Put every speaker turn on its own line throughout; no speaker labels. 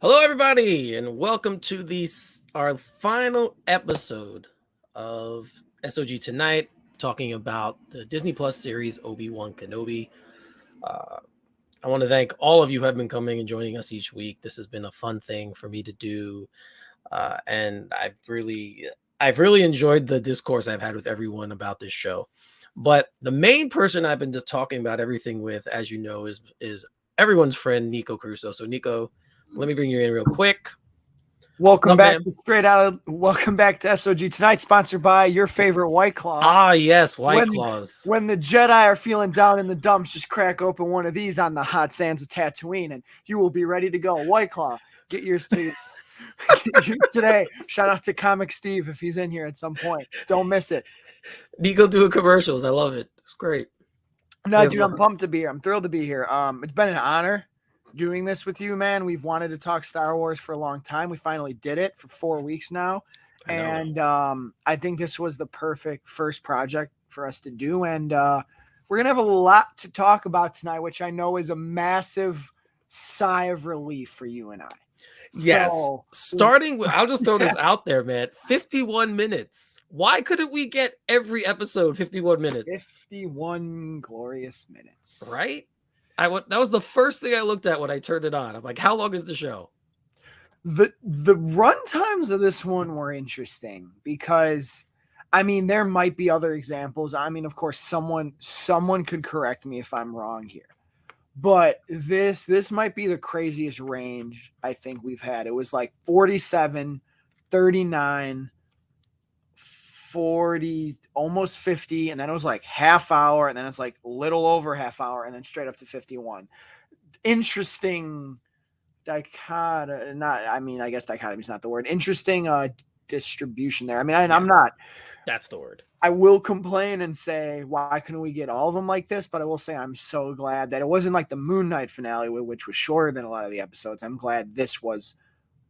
Hello, everybody, and welcome to our final episode of SOG tonight, talking about the Disney Plus series Obi Wan Kenobi. Uh, I want to thank all of you who have been coming and joining us each week. This has been a fun thing for me to do, and I've really enjoyed the discourse I've had with everyone about this show. But the main person I've been just talking about everything with, as you know, is everyone's friend Nico Crusoe. So, Nico, let me bring you in real quick.
Welcome
What's up,
back
man?
to Welcome back to SOG tonight, sponsored by your favorite White Claw.
Ah, yes, White
When
Claws.
when the Jedi are feeling down in the dumps, just crack open one of these on the hot sands of Tatooine, and you will be ready to go. White Claw, get yours to today. Shout out to Comic Steve if he's in here at some point. Don't miss it.
Nico doing commercials. I love it. It's great. We
No,
have
dude, I'm pumped to be here. I'm thrilled to be here. It's been an honor doing this with you, man. We've wanted to talk Star Wars for a long time. We finally did it for 4 weeks now.
I know.
And I think this was the perfect first project for us to do. And we're going to have a lot to talk about tonight, which I know is a massive sigh of relief for you and I.
Yes.
So,
Starting with, I'll just throw this out there, man. 51 minutes. Why couldn't we get every episode 51 minutes?
51 glorious minutes.
Right? That was the first thing I looked at when I turned it on. I'm like, how long is the show?
The run times of this one were interesting because I mean there might be other examples. I mean, of course, someone could correct me if I'm wrong here. But this might be the craziest range I think we've had. It was like 47, 39, 40, almost 50, and then it was like half hour, and then it's like little over half hour, and then straight up to 51. Interesting dichotomy. Not, I mean, I guess dichotomy is not the word. Interesting distribution there. I mean, I'm not.
That's the word.
I will complain and say, why couldn't we get all of them like this? But I will say I'm so glad that it wasn't like the Moon Knight finale, which was shorter than a lot of the episodes. I'm glad this was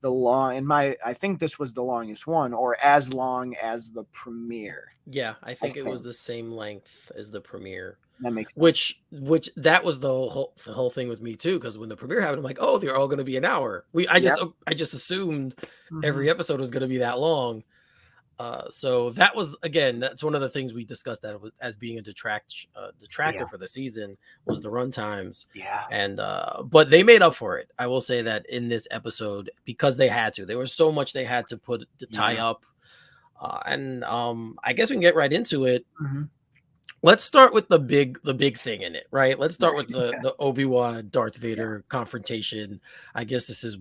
I think this was the longest one, or as long as the premiere.
Yeah, I think it was the same length as the premiere.
That makes
sense. Which that was the whole thing with me too, because when the premiere happened, I'm like, oh, they're all going to be an hour. I just assumed every episode was going to be that long. So that's one of the things we discussed that as being a detractor for the season was the run times.
Yeah.
And but they made up for it. I will say that in this episode, because they had to. There was so much they had to tie up. And I guess we can get right into it.
Mm-hmm.
Let's start with the big thing in it, right? Let's start with the Obi Wan Darth Vader confrontation. I guess this is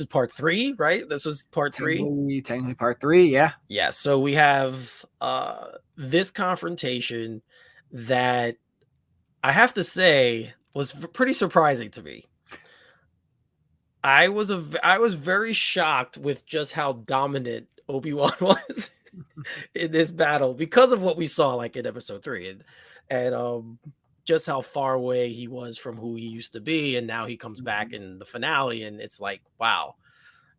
part 3, right? This was part 3.
Technically part 3, yeah.
Yeah. So we have this confrontation that I have to say was pretty surprising to me. I was very shocked with just how dominant Obi Wan was in this battle because of what we saw like in episode 3 and just how far away he was from who he used to be, and now he comes back in the finale and it's like, wow,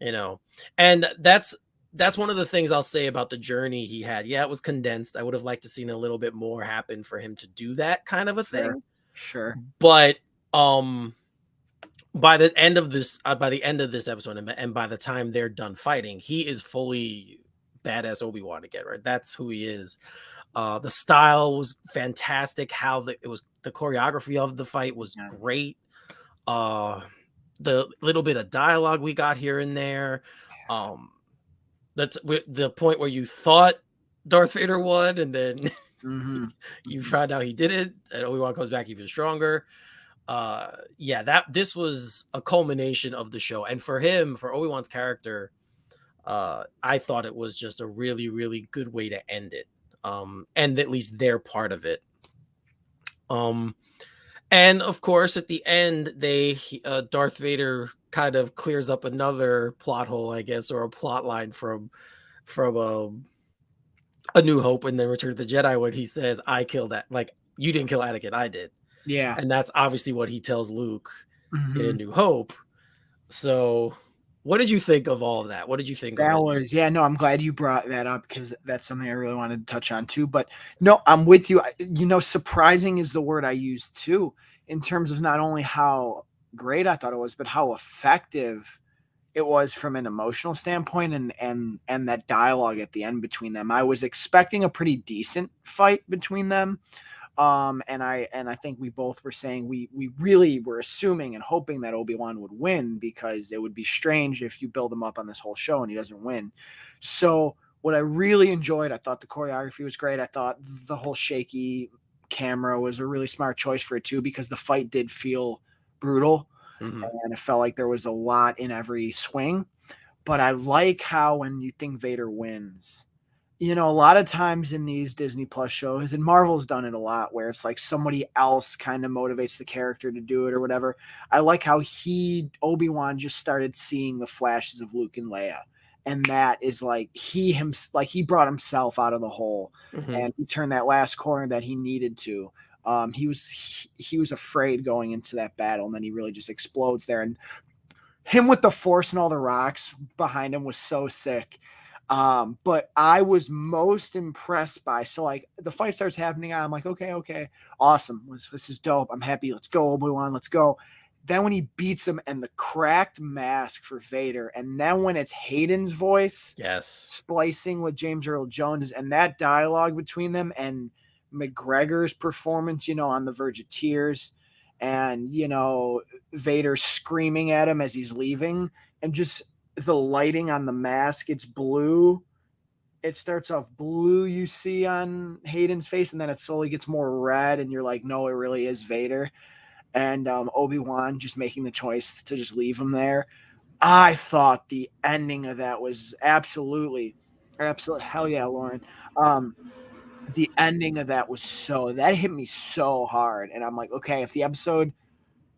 and that's one of the things I'll say about the journey he had. Yeah, it was condensed. I would have liked to seen a little bit more happen for him to do that kind of a thing.
Sure.
But by the end of this episode and by the time they're done fighting, he is fully badass Obi-Wan again, right? That's who he is. The style was fantastic. The choreography of the fight was great. The little bit of dialogue we got here and there. That's the point where you thought Darth Vader won, and then you found out he didn't, and Obi-Wan comes back even stronger. This was a culmination of the show, and for Obi-Wan's character, I thought it was just a really, really good way to end it. And at least their part of it. And of course, at the end, Darth Vader kind of clears up another plot hole, I guess, or a plot line from A New Hope and then Return of the Jedi, when he says, "I killed that. Like, you didn't kill Anakin, I did."
Yeah,
and that's obviously what he tells Luke in A New Hope. So, what did you think of all of that? What did you think?
I'm glad you brought that up because that's something I really wanted to touch on too. But no, I'm with you. Surprising is the word I used too, in terms of not only how great I thought it was, but how effective it was from an emotional standpoint, and that dialogue at the end between them. I was expecting a pretty decent fight between them. And I think we both were saying we really were assuming and hoping that Obi Wan would win, because it would be strange if you build him up on this whole show and he doesn't win. So what I really enjoyed, I thought the choreography was great. I thought the whole shaky camera was a really smart choice for it too, because the fight did feel brutal, and it felt like there was a lot in every swing. But I like how when you think Vader wins, a lot of times in these Disney Plus shows, and Marvel's done it a lot, where it's like somebody else kind of motivates the character to do it or whatever. I like how Obi-Wan just started seeing the flashes of Luke and Leia. And that is like he brought himself out of the hole, and he turned that last corner that he needed to. He was afraid going into that battle, and then he really just explodes there. And him with the Force and all the rocks behind him was so sick. But I was most impressed by, so like the fight starts happening, I'm like, okay, awesome. This is dope. I'm happy. Let's go, Obi-Wan. Let's go. Then when he beats him and the cracked mask for Vader, and then when it's Hayden's voice, splicing with James Earl Jones, and that dialogue between them, and McGregor's performance, on the verge of tears, and Vader screaming at him as he's leaving, and just the lighting on the mask, it's blue. It starts off blue, you see on Hayden's face, and then it slowly gets more red, and you're like, no, it really is Vader. And Obi-Wan just making the choice to just leave him there. I thought the ending of that was absolutely hell yeah, Lauren. The ending of that that hit me so hard, and I'm like, okay, if the episode,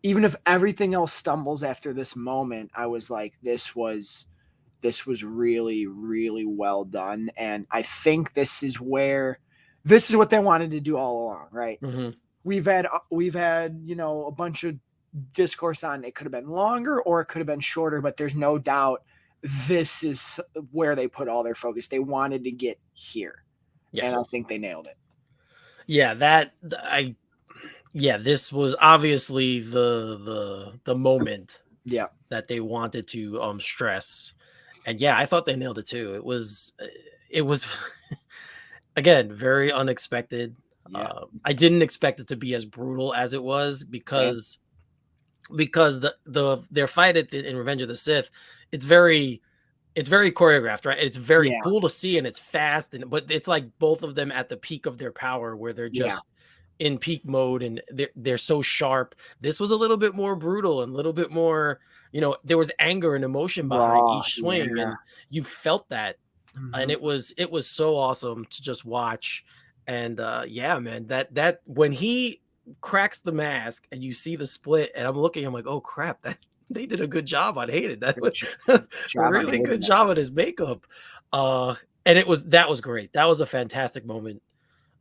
even if everything else stumbles after this moment, I was like, this was really, really well done. And I think this is what they wanted to do all along, right? We've had a bunch of discourse on it could have been longer or it could have been shorter, but there's no doubt this is where they put all their focus. They wanted to get here. And I think they nailed it.
Yeah, this was obviously the moment that they wanted to stress. And yeah, I thought they nailed it too. It was again, very unexpected. I didn't expect it to be as brutal as it was, because their fight in Revenge of the Sith, it's very choreographed, right? It's very cool to see, and it's fast, but it's like both of them at the peak of their power, where they're just in peak mode, and they're so sharp. This was a little bit more brutal and a little bit more, there was anger and emotion behind each swing, and you felt that. And it was so awesome to just watch. And man, that when he cracks the mask and you see the split, and I'm like, oh crap, that they did a good job on Hayden. That was a really good job on his makeup. And that was great. That was a fantastic moment.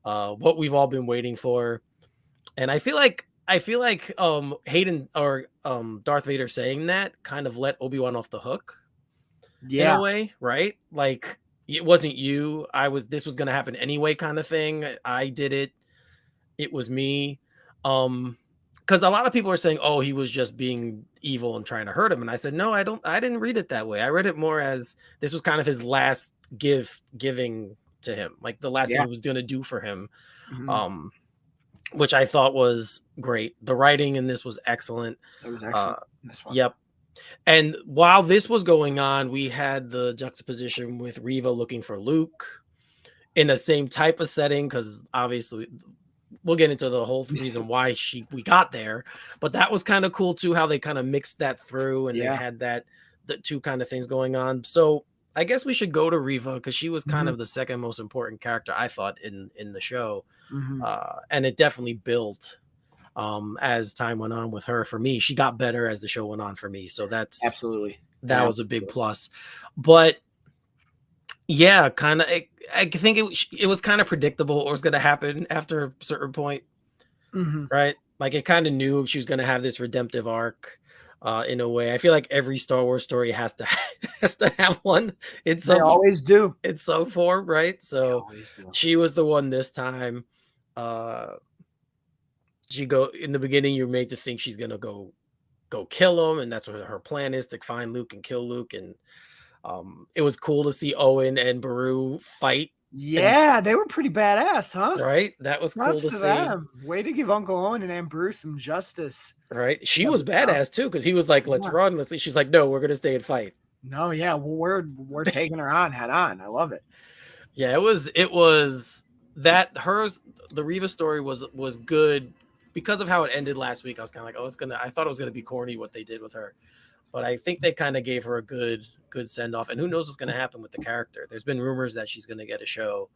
What we've all been waiting for. And I feel like Hayden or Darth Vader saying that kind of let Obi-Wan off the hook in a way, right? Like, it wasn't you. This was going to happen anyway, kind of thing. I did it. It was me. Because a lot of people are saying, oh, he was just being evil and trying to hurt him. And I said, no, I didn't read it that way. I read it more as this was kind of his last giving to him, like the last thing he was going to do for him. Which I thought was great. The writing in this was excellent.
It was excellent. This one.
Yep. And while this was going on, we had the juxtaposition with Reva looking for Luke in the same type of setting, because obviously we'll get into the whole reason why we got there. But that was kind of cool too, how they kind of mixed that through, and they had the two kind of things going on. So I guess we should go to Reva, because she was kind of the second most important character, I thought, in the show. And it definitely built as time went on with her. For me, she got better as the show went on for me. So that's that was a big plus. But yeah, kind of, I think it was kind of predictable what was going to happen after a certain point, right? Like, it kind of knew she was going to have this redemptive arc. In a way, I feel like every Star Wars story has to have one. They
always do.
It's so form, right? So she was the one this time. She in the beginning, you're made to think she's gonna go go kill him, and that's what her plan is, to find Luke and kill Luke. And it was cool to see Owen and Beru fight. And
Yeah, they were pretty badass, huh?
right, that was cool
Props
to
to
see.
them. Way to give Uncle Owen and Aunt Bruce some justice.
Right, she
That
was
was tough.
badass too, because he was like, "Let's
Yeah.
run." Let's. She's like, "No, we're gonna stay and fight."
No, yeah, well, we're taking her on head on. I love it.
Yeah, it was that hers the Reva story was good because of how it ended last week. I was kind of like, oh, I thought it was gonna be corny what they did with her, but I think they kind of gave her a good send off. And who knows what's gonna happen with the character? There's been rumors that she's gonna get a show.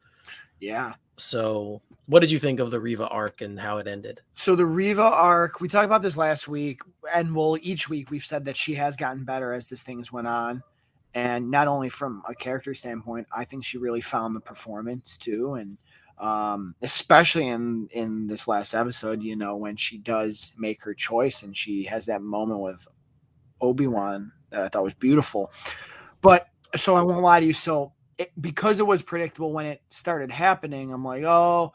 Yeah.
So, what did you think of the Reva arc and how it ended?
So the Reva arc, we talked about this last week, and each week we've said that she has gotten better as this things went on. And not only from a character standpoint, I think she really found the performance too. And especially in this last episode, you know, when she does make her choice and she has that moment with Obi Wan that I thought was beautiful. But so I won't lie to you. So because it was predictable when it started happening, I'm like, oh,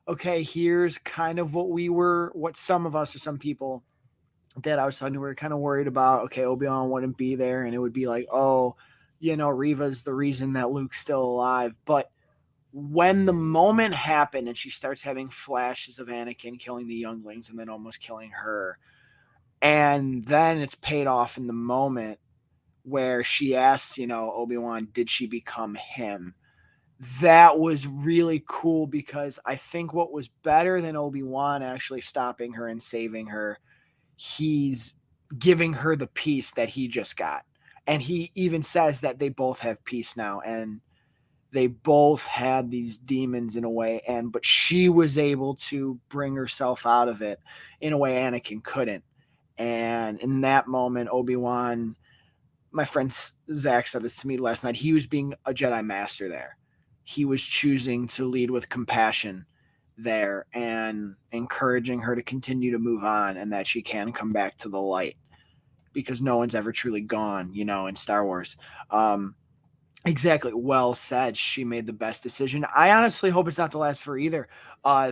okay, here's kind of what some of us or some people that I was talking to were kind of worried about. Okay, Obi-Wan wouldn't be there, and it would be like, oh, you know, Reva's the reason that Luke's still alive. But when the moment happened and she starts having flashes of Anakin killing the younglings and then almost killing her, and then it's paid off in the moment where she asks, you know, Obi-Wan, did she become him? That was really cool because I think what was better than Obi-Wan actually stopping her and saving her, he's giving her the peace that he just got. And he even says that they both have peace now, and they both had these demons in a way, but she was able to bring herself out of it in a way Anakin couldn't. And in that moment, Obi-Wan, my friend Zach said this to me last night, he was being a Jedi master there. He was choosing to lead with compassion there and encouraging her to continue to move on and that she can come back to the light, because no one's ever truly gone, you know, in Star Wars. Exactly. Well said. She made the best decision. I honestly hope it's not the last for either.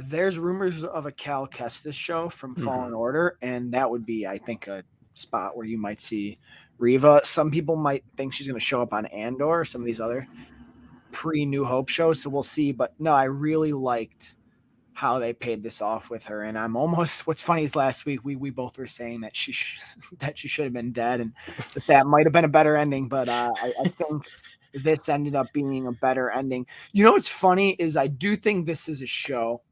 There's rumors of a Cal Kestis show from Fallen Order, and that would be, I think, a spot where you might see Reva. Some people might think she's going to show up on Andor or some of these other pre-New Hope shows, so we'll see. But no, I really liked how they paid this off with her, and I'm almost. What's funny is last week we both were saying that she should have been dead, and that might have been a better ending. But I think this ended up being a better ending. You know what's funny is I do think this is a show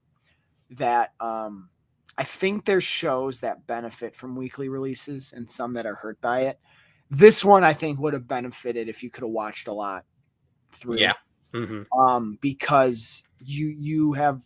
that I think there's shows that benefit from weekly releases and some that are hurt by it. This one I think would have benefited if you could have watched a lot through.
Yeah.
Because you have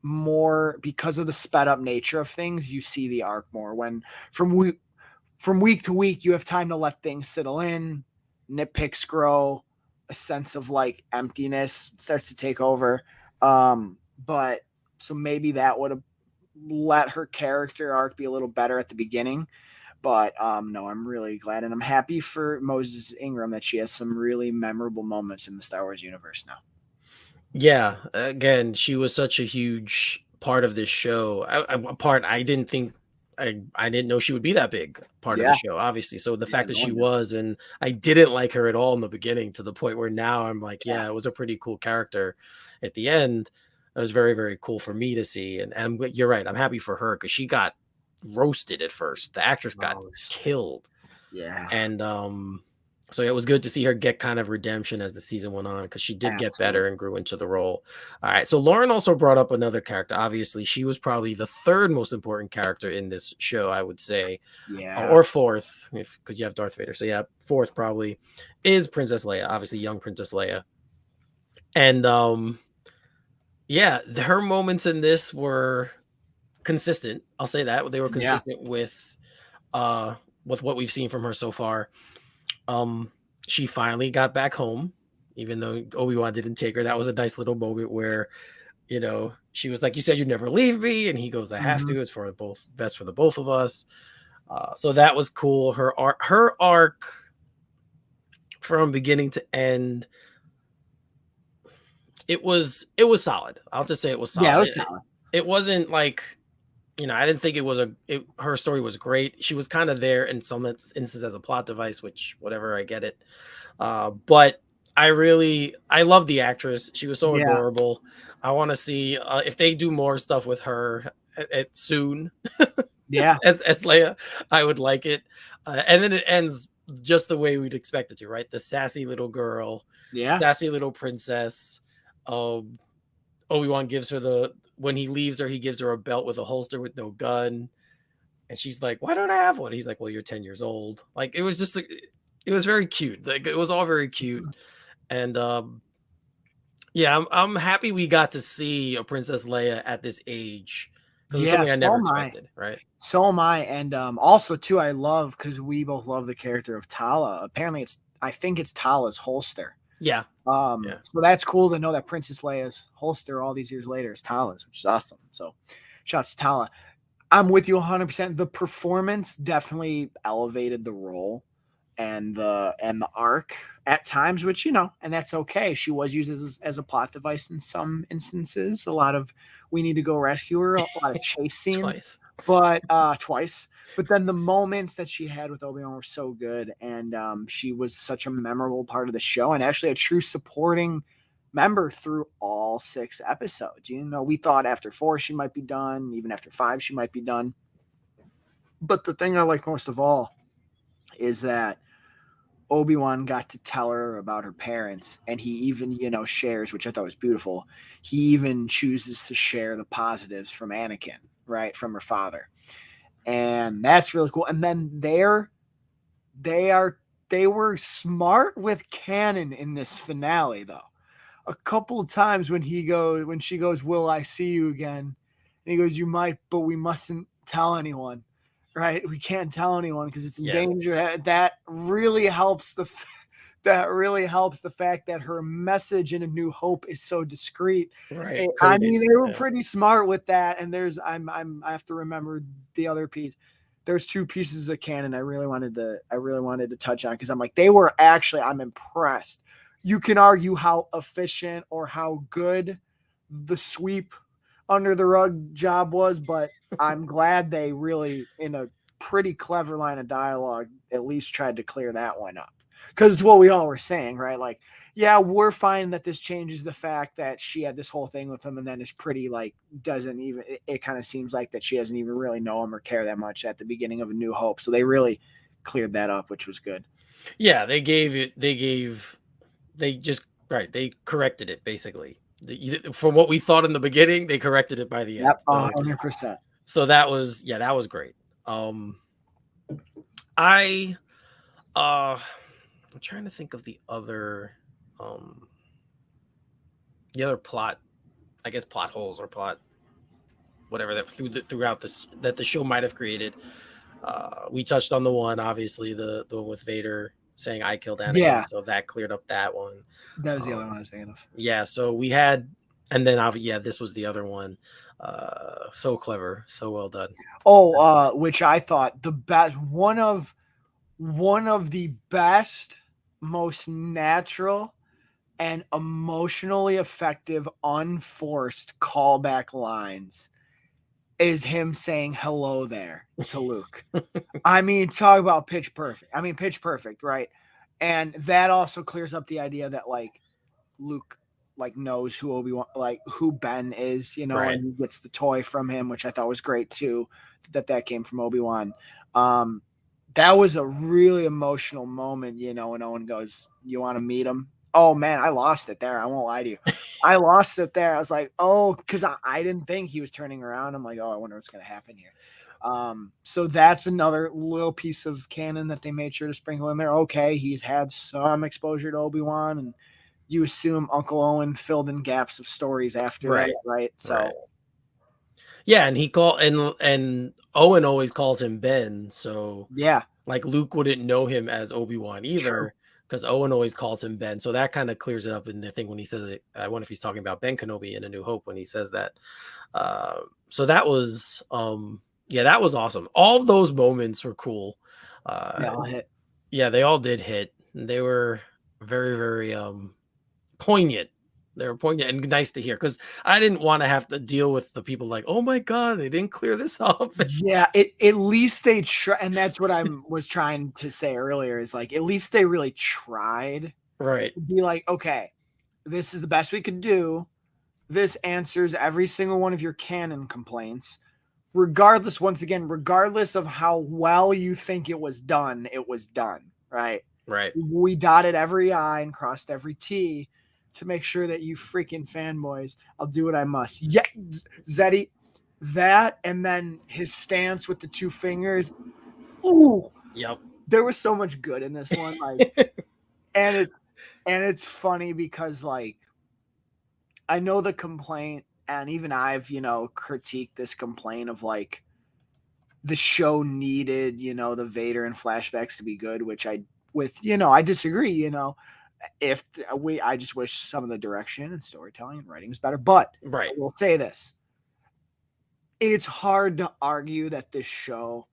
more, because of the sped up nature of things, you see the arc more. When from week to week, you have time to let things settle in, nitpicks grow, a sense of like emptiness starts to take over. But so maybe that would have let her character arc be a little better at the beginning. But no, I'm really glad, and I'm happy for Moses Ingram that she has some really memorable moments in the Star Wars universe now.
Yeah, again, she was such a huge part of this show. A part I didn't think I didn't know she would be that big part of the show, obviously. So the fact that she was, and I didn't like her at all in the beginning, to the point where now I'm like, yeah, it was a pretty cool character at the end. It was very, very cool for me to see. And you're right, I'm happy for her because she got roasted at first. The actress got killed.
Yeah.
And so it was good to see her get kind of redemption as the season went on, because she did get better and grew into the role. All right. So Lauren also brought up another character. Obviously, she was probably the third most important character in this show, I would say.
Yeah.
Or fourth, because you have Darth Vader. So yeah, fourth probably is Princess Leia, obviously young Princess Leia. And yeah, her moments in this were consistent. I'll say that. They were consistent with what we've seen from her so far. She finally got back home, even though Obi-Wan didn't take her. That was a nice little moment where, you know, she was like, "You said you'd never leave me," and he goes, "I have to. It's for best for the both of us." So that was cool. Her arc from beginning to end, it was solid. I'll just say it was solid.
Yeah, it was solid.
It wasn't like I didn't think her story was great. She was kind of there in some instances as a plot device, which whatever, I get it. But I love the actress. She was so
Yeah,
adorable. I want to see if they do more stuff with her soon
yeah,
as Leia. I would like it. And then it ends just the way we'd expect it to, right? The sassy little girl,
yeah,
sassy little princess. Um, Obi Wan gives her when he leaves her, he gives her a belt with a holster with no gun, and she's like, "Why don't I have one?" He's like, "Well, you're 10 years old." Like, it was just, it was very cute. Like, it was all very cute, and yeah, I'm happy we got to see a Princess Leia at this age because it was
yeah.
something I
So
never
am I.
expected. Right?
So am I. And also too, I love because we both love the character of Tala. Apparently, I think it's Tala's holster.
Yeah, yeah,
So that's cool to know that Princess Leia's holster all these years later is Tala's, which is awesome. So, shouts to Tala. I'm with you 100%. The performance definitely elevated the role and the arc at times, which and that's okay. She was used as a plot device in some instances. A lot of we need to go rescue her, a lot of chase scenes,
twice.
but twice. But then the moments that she had with Obi Wan were so good, and she was such a memorable part of the show, and actually a true supporting member through all 6 episodes. We thought after 4 she might be done, even after 5 she might be done. But the thing I like most of all is that Obi-Wan got to tell her about her parents, and he even, shares, which I thought was beautiful. He even chooses to share the positives from Anakin, right, from her father. And that's really cool. And then they were smart with canon in this finale though. A couple of times when she goes, "Will I see you again?" And he goes, "You might, but we mustn't tell anyone." Right? We can't tell anyone because it's in
Yes,
danger. That really helps that really helps the fact that her message in A New Hope is so discreet.
right.
I mean,
Coded.
they were
Yeah,
pretty smart with that. And I have to remember the other piece. There's 2 pieces of canon I really wanted to touch on because I'm like, I'm impressed. You can argue how efficient or how good the sweep under the rug job was, but I'm glad they really, in a pretty clever line of dialogue, at least tried to clear that one up. Because it's what we all were saying, right? Like, yeah, we're fine that this changes the fact that she had this whole thing with him, and then it's pretty like doesn't even. It kind of seems like that she doesn't even really know him or care that much at the beginning of A New Hope. So they really cleared that up, which was good.
yeah. They just right. They corrected it basically. From what we thought in the beginning, they corrected it by the end.
Yep, 100%.
That was, yeah, that was great. Um, I I'm trying to think of um the other plot, I guess plot holes or plot whatever that throughout this that the show might have created. We touched on the one, obviously the one with Vader saying I killed Anakin,
Yeah,
so that cleared up that one.
that was the other
Um,
one I was thinking of.
yeah, so we had, and then yeah, this was the other one. So clever, so well done.
Oh, which I thought the best one of the best, most natural and emotionally effective, unforced callback lines is him saying hello there to Luke. I mean, talk about pitch perfect. I mean, pitch perfect, right? And that also clears up the idea that like Luke like knows who Obi-Wan, like who Ben is,
Right.
and he gets the toy from him, which I thought was great too. That came from Obi-Wan. Um, that was a really emotional moment, when Owen goes, "You want to meet him?" Oh man, I lost it there. I won't lie to you. I lost it there. I was like, oh, because I didn't think he was turning around. I'm like, oh, I wonder what's going to happen here. So that's another little piece of canon that they made sure to sprinkle in there. Okay, he's had some exposure to Obi-Wan, and you assume Uncle Owen filled in gaps of stories after that,
Right.
right?
Right.
So
Yeah, and he called and Owen always calls him Ben, so
yeah,
like Luke wouldn't know him as Obi-Wan
true.
either because Owen always calls him Ben. So that kind of clears it up in the thing when he says it. I wonder if he's talking about Ben Kenobi in A New Hope when he says that. So that was yeah, that was awesome. All of those moments were cool.
They
Uh
all hit.
yeah, they all did hit. They were very, very poignant. They're poignant and nice to hear because I didn't want to have to deal with the people like, oh my god, they didn't clear this up.
Yeah, at least they try, and that's what I was trying to say earlier. Is like at least they really tried
Right.
to be like, okay, this is the best we could do. This answers every single one of your canon complaints, regardless. Once again, regardless of how well you think it was done, right?
Right.
We dotted every I and crossed every T to make sure that you freaking fanboys, I'll do what I must. Yeah, Zeddy, that, and then his stance with the two fingers. Ooh,
Yep.
there was so much good in this one. Like, and it's funny because like I know the complaint, and even I've critiqued this complaint of like the show needed the Vader and flashbacks to be good, which I disagree. I just wish some of the direction and storytelling and writing was better. But
Right.
I will say this: it's hard to argue that this show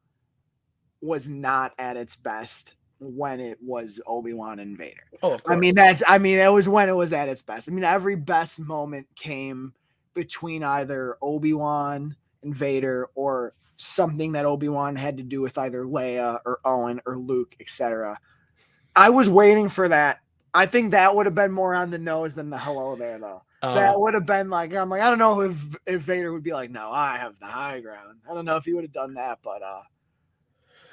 was not at its best when it was Obi Wan and Vader.
Oh, of course.
That was when it was at its best. I mean, every best moment came between either Obi Wan and Vader or something that Obi Wan had to do with either Leia or Owen or Luke, etc. I was waiting for that. I think that would have been more on the nose than the hello there, though. That would have been like, I'm like, I don't know if Vader would be like, no, I have the high ground. I don't know if he would have done that, but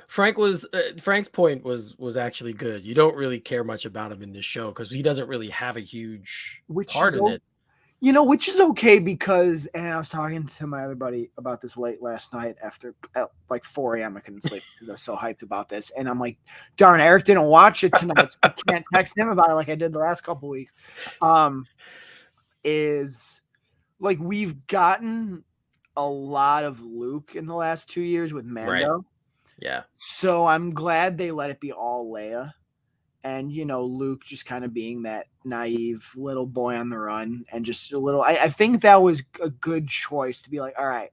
Frank's point was actually good. You don't really care much about him in this show because he doesn't really have a huge part in it.
Which is okay because, and I was talking to my other buddy about this late last night after like 4 a.m. I couldn't sleep because I was so hyped about this. And I'm like, darn, Eric didn't watch it tonight. So I can't text him about it like I did the last couple weeks. Is like we've gotten a lot of Luke in the last 2 years with Mando.
Right. Yeah.
So I'm glad they let it be all Leia. And, Luke just kind of being that naive little boy on the run and just a little, I think that was a good choice to be like, all right,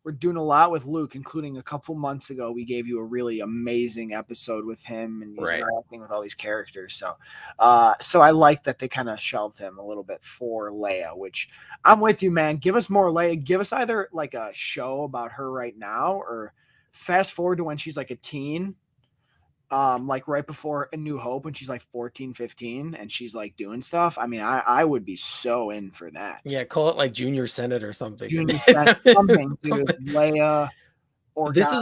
we're doing a lot with Luke, including a couple months ago, we gave you a really amazing episode with him and he's interacting with all these characters. So I like that they kind of shelved him a little bit for Leia, which I'm with you, man. Give us more Leia. Give us either like a show about her right now or fast forward to when she's like a teen. Like right before A New Hope when she's like 14, 15 and she's like doing stuff. I mean, I would be so in for that.
Yeah, call it like Junior Senate or something.
Junior Senate, something, dude. Leia or
this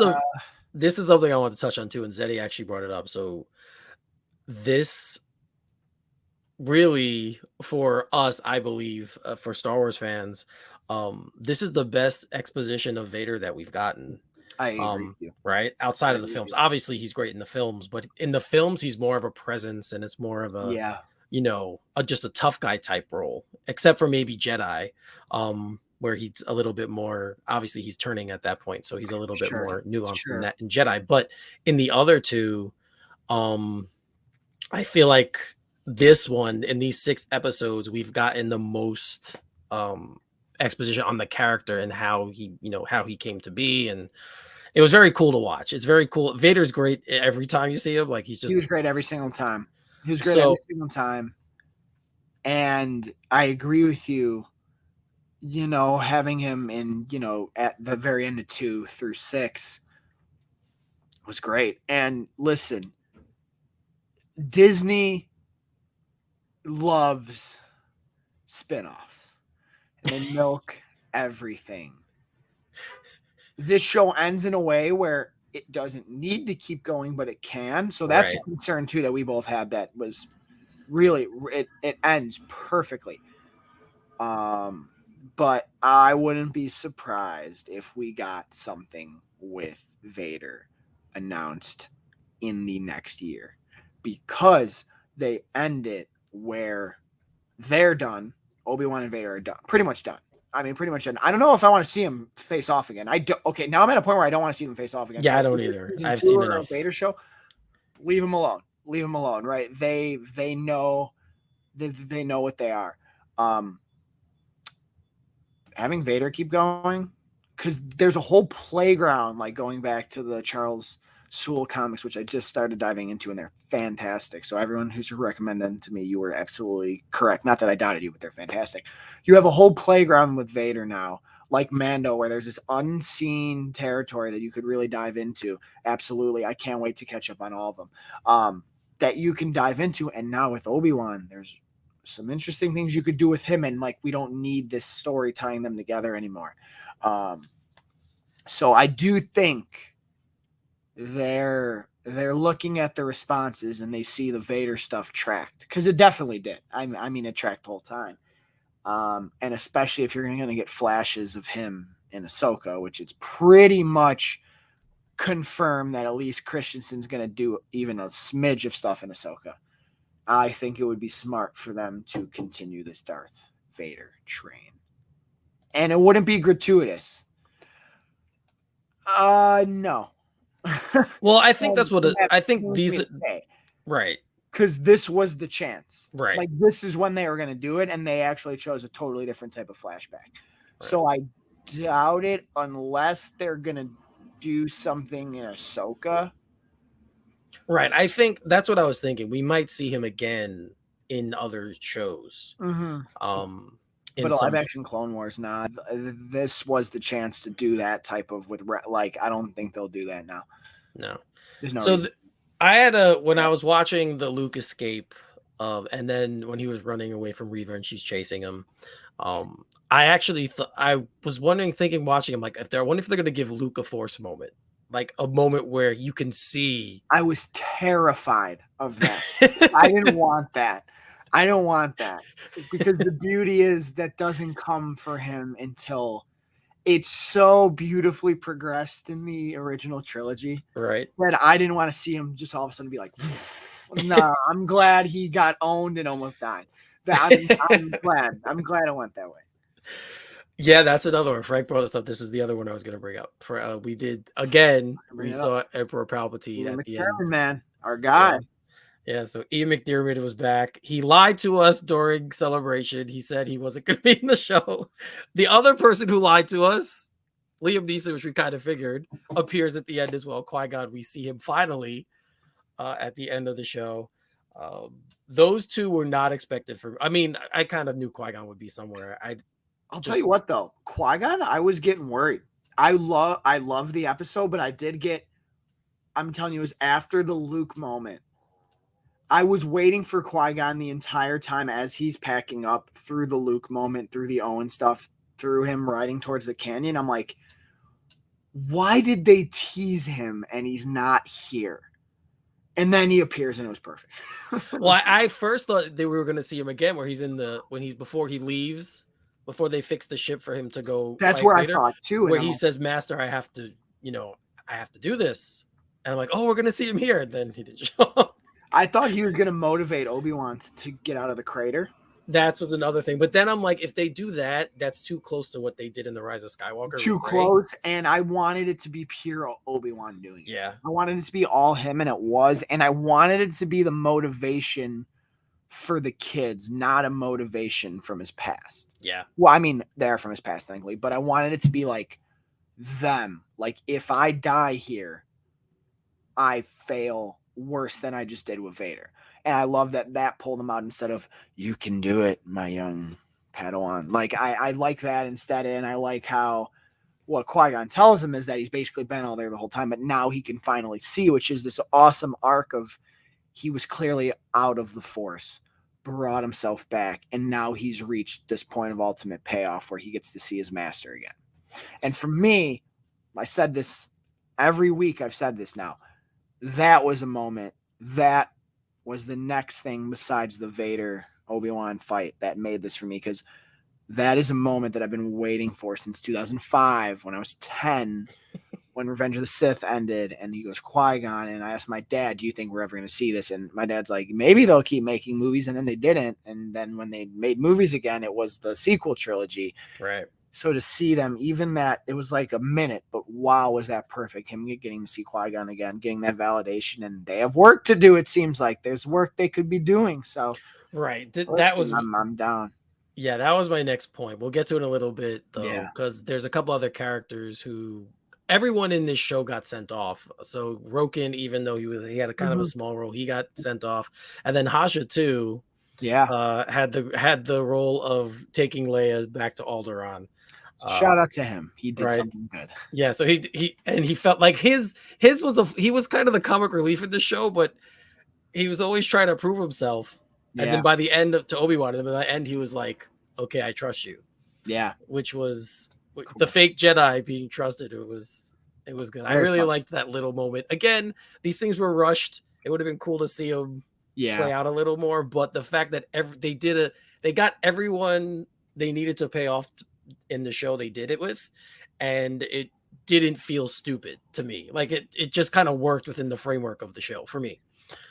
is something I want to touch on too, and Zeddy actually brought it up. So this really for us, I believe, for Star Wars fans, this is the best exposition of Vader that we've gotten.
I agree with you.
Right outside of the films. Obviously, he's great in the films, but in the films, he's more of a presence, and it's more of a just a tough guy type role, except for maybe Jedi, where he's a little bit more. Obviously, he's turning at that point, so he's a little bit more nuanced than that in Jedi. But in the other two, I feel like this one in these 6 episodes, we've gotten the most exposition on the character and how he came to be, and it was very cool to watch. It's very cool. Vader's great every time you see him. Like he was
great every single time. He was great every single time. And I agree with you, having him in, at the very end of 2 through 6 was great. And listen, Disney loves spinoffs and they milk everything. This show ends in a way where it doesn't need to keep going, but it can. So that's a concern too that we both had. That was really it ends perfectly. But I wouldn't be surprised if we got something with Vader announced in the next year because they end it where they're done. Obi Wan and Vader are done, pretty much done. I mean, pretty much done. I don't know if I want to see him face off again. Okay, now I'm at a point where I don't want to see them face off again.
Yeah, so I don't either. I've seen enough.
Vader show. Leave him alone. Leave him alone. Right? They know they know what they are. Having Vader keep going because there's a whole playground like going back to the Charles Sewell comics, which I just started diving into, and they're fantastic. So everyone who's recommended them to me, you were absolutely correct. Not that I doubted you, but they're fantastic. You have a whole playground with Vader now, like Mando, where there's this unseen territory that you could really dive into. Absolutely. I can't wait to catch up on all of them that you can dive into. And now with Obi Wan, there's some interesting things you could do with him, and like we don't need this story tying them together anymore. So I do think they're looking at the responses and they see the Vader stuff tracked, because it definitely did. I mean, it tracked the whole time. And especially if you're going to get flashes of him in Ahsoka, which it's pretty much confirmed that Elise Christensen's going to do even a smidge of stuff in Ahsoka. I think it would be smart for them to continue this Darth Vader train. And it wouldn't be gratuitous. No.
Well, I think that's what I think these right.
Because this was the chance.
Right.
Like, this is when they were going to do it, and they actually chose a totally different type of flashback. Right. So I doubt it unless they're going to do something in Ahsoka.
Right. I think that's what I was thinking. We might see him again in other shows.
Mm-hmm. But live action Clone Wars, not. This was the chance to do that type of like, I don't think they'll do that now.
No.
There's no
reason. I had when I was watching the Luke escape, and then when he was running away from Reva and she's chasing him, I actually I was thinking watching him, like, I wonder if they're going to give Luke a Force moment, like a moment where you can see.
I was terrified of that. I didn't want that. I don't want that, because the beauty is that doesn't come for him until it's so beautifully progressed in the original trilogy.
Right.
That I didn't want to see him just all of a sudden be like, nah, I'm glad he got owned and almost died. I'm glad. I'm glad it went that way.
Yeah, that's another one. Frank brought this up. This is the other one I was going to bring up. For we did again. We saw Emperor Palpatine at the end.
Man, our guy.
Yeah, so Ian McDiarmid was back. He lied to us during Celebration. He said he wasn't going to be in the show. The other person who lied to us, Liam Neeson, which we kind of figured, appears at the end as well. Qui-Gon, we see him finally at the end of the show. Those two were not expected for. I mean, I kind of knew Qui-Gon would be somewhere.
I'll tell you what, though, Qui-Gon, I was getting worried. I love the episode, but I did get. I'm telling you, it was after the Luke moment. I was waiting for Qui-Gon the entire time as he's packing up, through the Luke moment, through the Owen stuff, through him riding towards the canyon. I'm like, why did they tease him and he's not here? And then he appears and it was perfect.
Well, I first thought they were going to see him again, where he's before he leaves, before they fix the ship for him to go.
That's where later, I thought too.
Where he says, "Master, I have to do this." And I'm like, oh, we're going to see him here. And then he didn't show up.
I thought he was going to motivate Obi Wan to get out of the crater.
That's another thing. But then I'm like, if they do that, that's too close to what they did in The Rise of Skywalker.
Too close. And I wanted it to be pure Obi Wan doing it.
Yeah.
I wanted it to be all him, and it was. And I wanted it to be the motivation for the kids, not a motivation from his past.
Yeah.
Well, I mean, they're from his past, thankfully. But I wanted it to be like them. Like, if I die here, I fail worse than I just did with Vader. And I love that pulled him out instead of, you can do it, my young Padawan. Like, I like that instead. And I like how what Qui-Gon tells him is that he's basically been all there the whole time, but now he can finally see, which is this awesome arc of he was clearly out of the Force, brought himself back, and now he's reached this point of ultimate payoff where he gets to see his master again. And for me, I said this every week, I've said this now, that was a moment that was the next thing besides the Vader Obi-Wan fight that made this for me, because that is a moment that I've been waiting for since 2005 when I was 10, when Revenge of the Sith ended, and he goes, Qui-Gon, and I asked my dad, do you think we're ever going to see this? And my dad's like, maybe they'll keep making movies, and then they didn't. And then when they made movies again, it was the sequel trilogy.
Right.
So to see them, even that, it was like a minute, but wow, was that perfect. Him getting to see Qui-Gon again, getting that validation, and they have work to do. It seems like there's work they could be doing. So
right. That was,
I'm down.
Yeah, that was my next point. We'll get to it in a little bit though, because there's a couple other characters who everyone in this show got sent off. So Roken, even though he had a kind of a small role, he got sent off, and then Haja too
Yeah.
had the role of taking Leia back to Alderaan.
Shout out to him. He did
Right.
something good.
Yeah, so he felt like his he was kind of the comic relief in the show, but he was always trying to prove himself. And then
Yeah.
by the end to Obi Wan, and then by the end he was like, "Okay, I trust you,"
Yeah.
which was the
Cool.
fake Jedi being trusted. It was good. I
Very
really
fun.
liked that little moment. Again, these things were rushed. It would have been cool to see them play out a little more, but the fact that they got everyone they needed to pay off in the show, they did it with, and it didn't feel stupid to me. Like it just kind of worked within the framework of the show for me.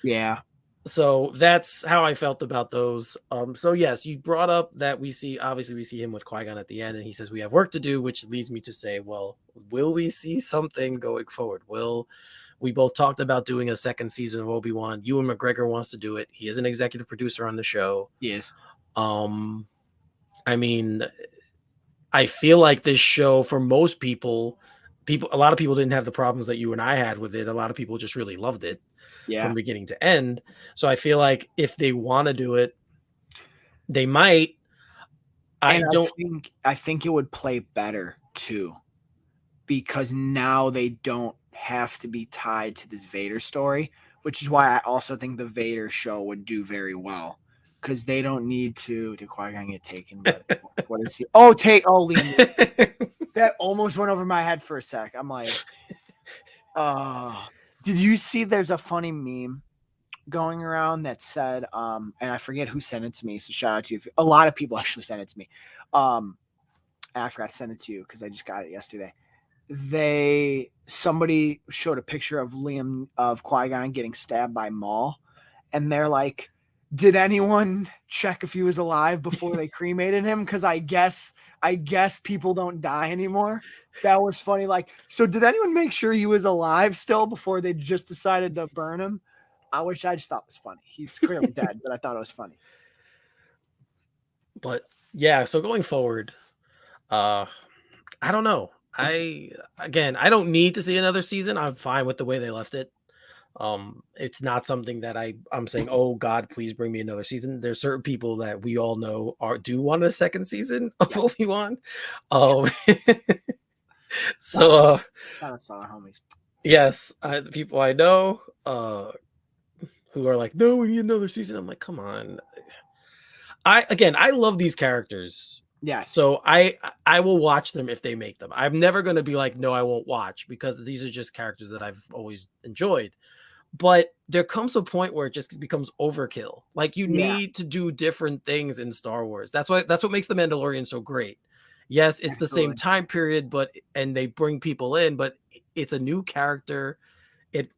Yeah.
So that's how I felt about those. So yes, you brought up that we see him with Qui-Gon at the end, and he says we have work to do, which leads me to say, well, will we see something going forward? We both talked about doing a second season of Obi-Wan. Ewan McGregor wants to do it. He is an executive producer on the show.
Yes.
I mean, I feel like this show, for most people, a lot of people didn't have the problems that you and I had with it. A lot of people just really loved it from beginning to end. So I feel like if they want to do it, they might.
I think it would play better too, because now they don't have to be tied to this Vader story, which is why I also think the Vader show would do very well, because they don't need to Qui-Gon get taken. But what is he? Oh, Liam. That almost went over my head for a sec. I'm like, did you see? There's a funny meme going around that said, and I forget who sent it to me, so shout out to you. A lot of people actually sent it to me. I forgot to send it to you because I just got it yesterday. Somebody showed a picture of Qui-Gon getting stabbed by Maul, and they're like, did anyone check if he was alive before they cremated him? Because I guess people don't die anymore. That was funny. Like, so did anyone make sure he was alive still before they just decided to burn him? I just thought it was funny. He's clearly dead, but I thought it was funny.
But yeah, so going forward, I don't know. I don't need to see another season. I'm fine with the way they left it. It's not something that I'm saying, oh God, please bring me another season. There's certain people that we all know do want a second season of Obi Wan. So
shout out to our homies.
Yes, the people I know who are like, no, we need another season. I'm like, come on. I love these characters.
Yeah.
So I will watch them if they make them. I'm never going to be like, no, I won't watch, because these are just characters that I've always enjoyed. But there comes a point where it just becomes overkill. Like, you need to do different things in Star Wars. That's what makes The Mandalorian so great. Yes, it's the same time period, and they bring people in, but it's a new character. It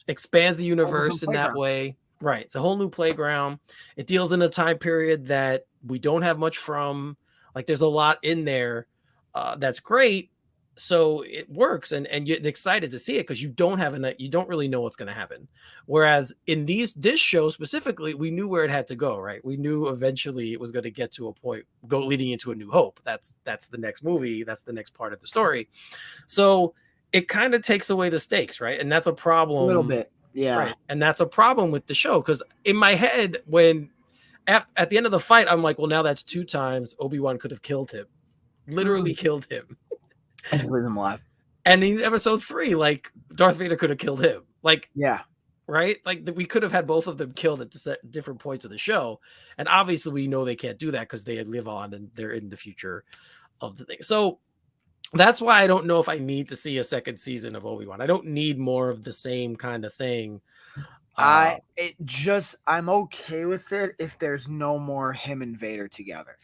expands the universe in that way. Right. It's a whole new playground. It deals in a time period that we don't have much from. Like, there's a lot in there that's great. So it works, and you're excited to see it because you don't really know what's going to happen. Whereas in this show specifically, we knew where it had to go, right? We knew eventually it was going to get to a point leading into A New Hope. That's the next movie. That's the next part of the story. So it kind of takes away the stakes, right? And that's a problem.
A little bit. Yeah.
Right. And that's a problem with the show, because in my head, when at the end of the fight, I'm like, well, now that's 2 times Obi-Wan could have killed him. Literally killed him.
And leave him alive.
And in episode 3, like, Darth Vader could have killed him. Like,
yeah.
Right? Like, we could have had both of them killed at different points of the show. And obviously we know they can't do that because they live on and they're in the future of the thing. So that's why I don't know if I need to see a second season of Obi-Wan. I don't need more of the same kind of thing.
I'm okay with it if there's no more him and Vader together.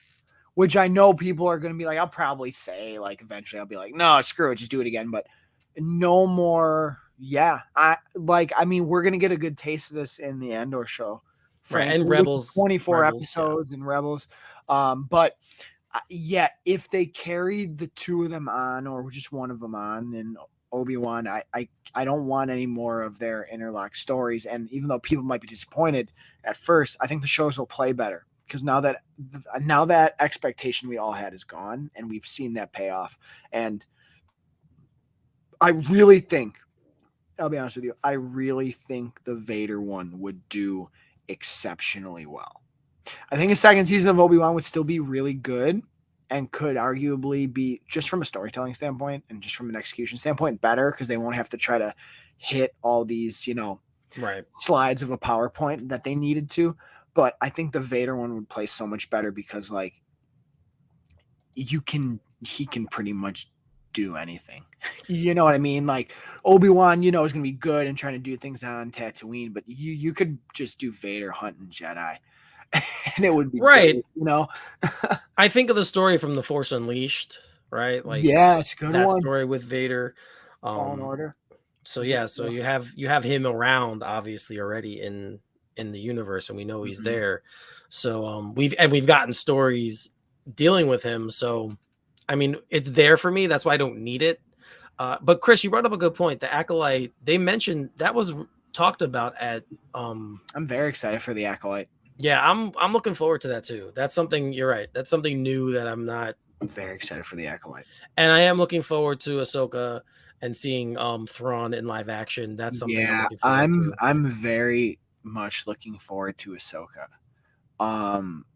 Which I know people are going to be like, I'll probably say, like, eventually I'll be like, no, screw it, just do it again. But no more. Yeah. We're going to get a good taste of this in the Andor show.
Right. And Rebels.
24 episodes and Rebels. But if they carried the 2 of them on, or just one of them on, and Obi-Wan, I don't want any more of their interlocked stories. And even though people might be disappointed at first, I think the shows will play better. Because now that expectation we all had is gone, and we've seen that payoff. And I really think, I'll be honest with you, I really think the Vader one would do exceptionally well. I think a second season of Obi Wan would still be really good and could arguably be, just from a storytelling standpoint and just from an execution standpoint, better because they won't have to try to hit all these,
Right.
slides of a PowerPoint that they needed to. But I think the Vader one would play so much better because like he can pretty much do anything. You know what I mean? Like Obi Wan, is going to be good and trying to do things on Tatooine, but you could just do Vader hunting Jedi, and it would be
right.
dope,
I think of the story from The Force Unleashed, right? Like
yeah, it's a good
that
one.
story with Vader.
Fallen Order.
So yeah, so you have him around obviously already in the universe, and we know he's there. So we've gotten stories dealing with him. So I mean, it's there for me. That's why I don't need it. But Chris, you brought up a good point. The Acolyte, they mentioned that was talked about at.
I'm very excited for the Acolyte.
Yeah, I'm looking forward to that too. That's something. You're right. That's something new that I'm
very excited for the Acolyte,
and I am looking forward to Ahsoka and seeing Thrawn in live action. That's something I'm looking forward to.
I'm very much looking forward to Ahsoka,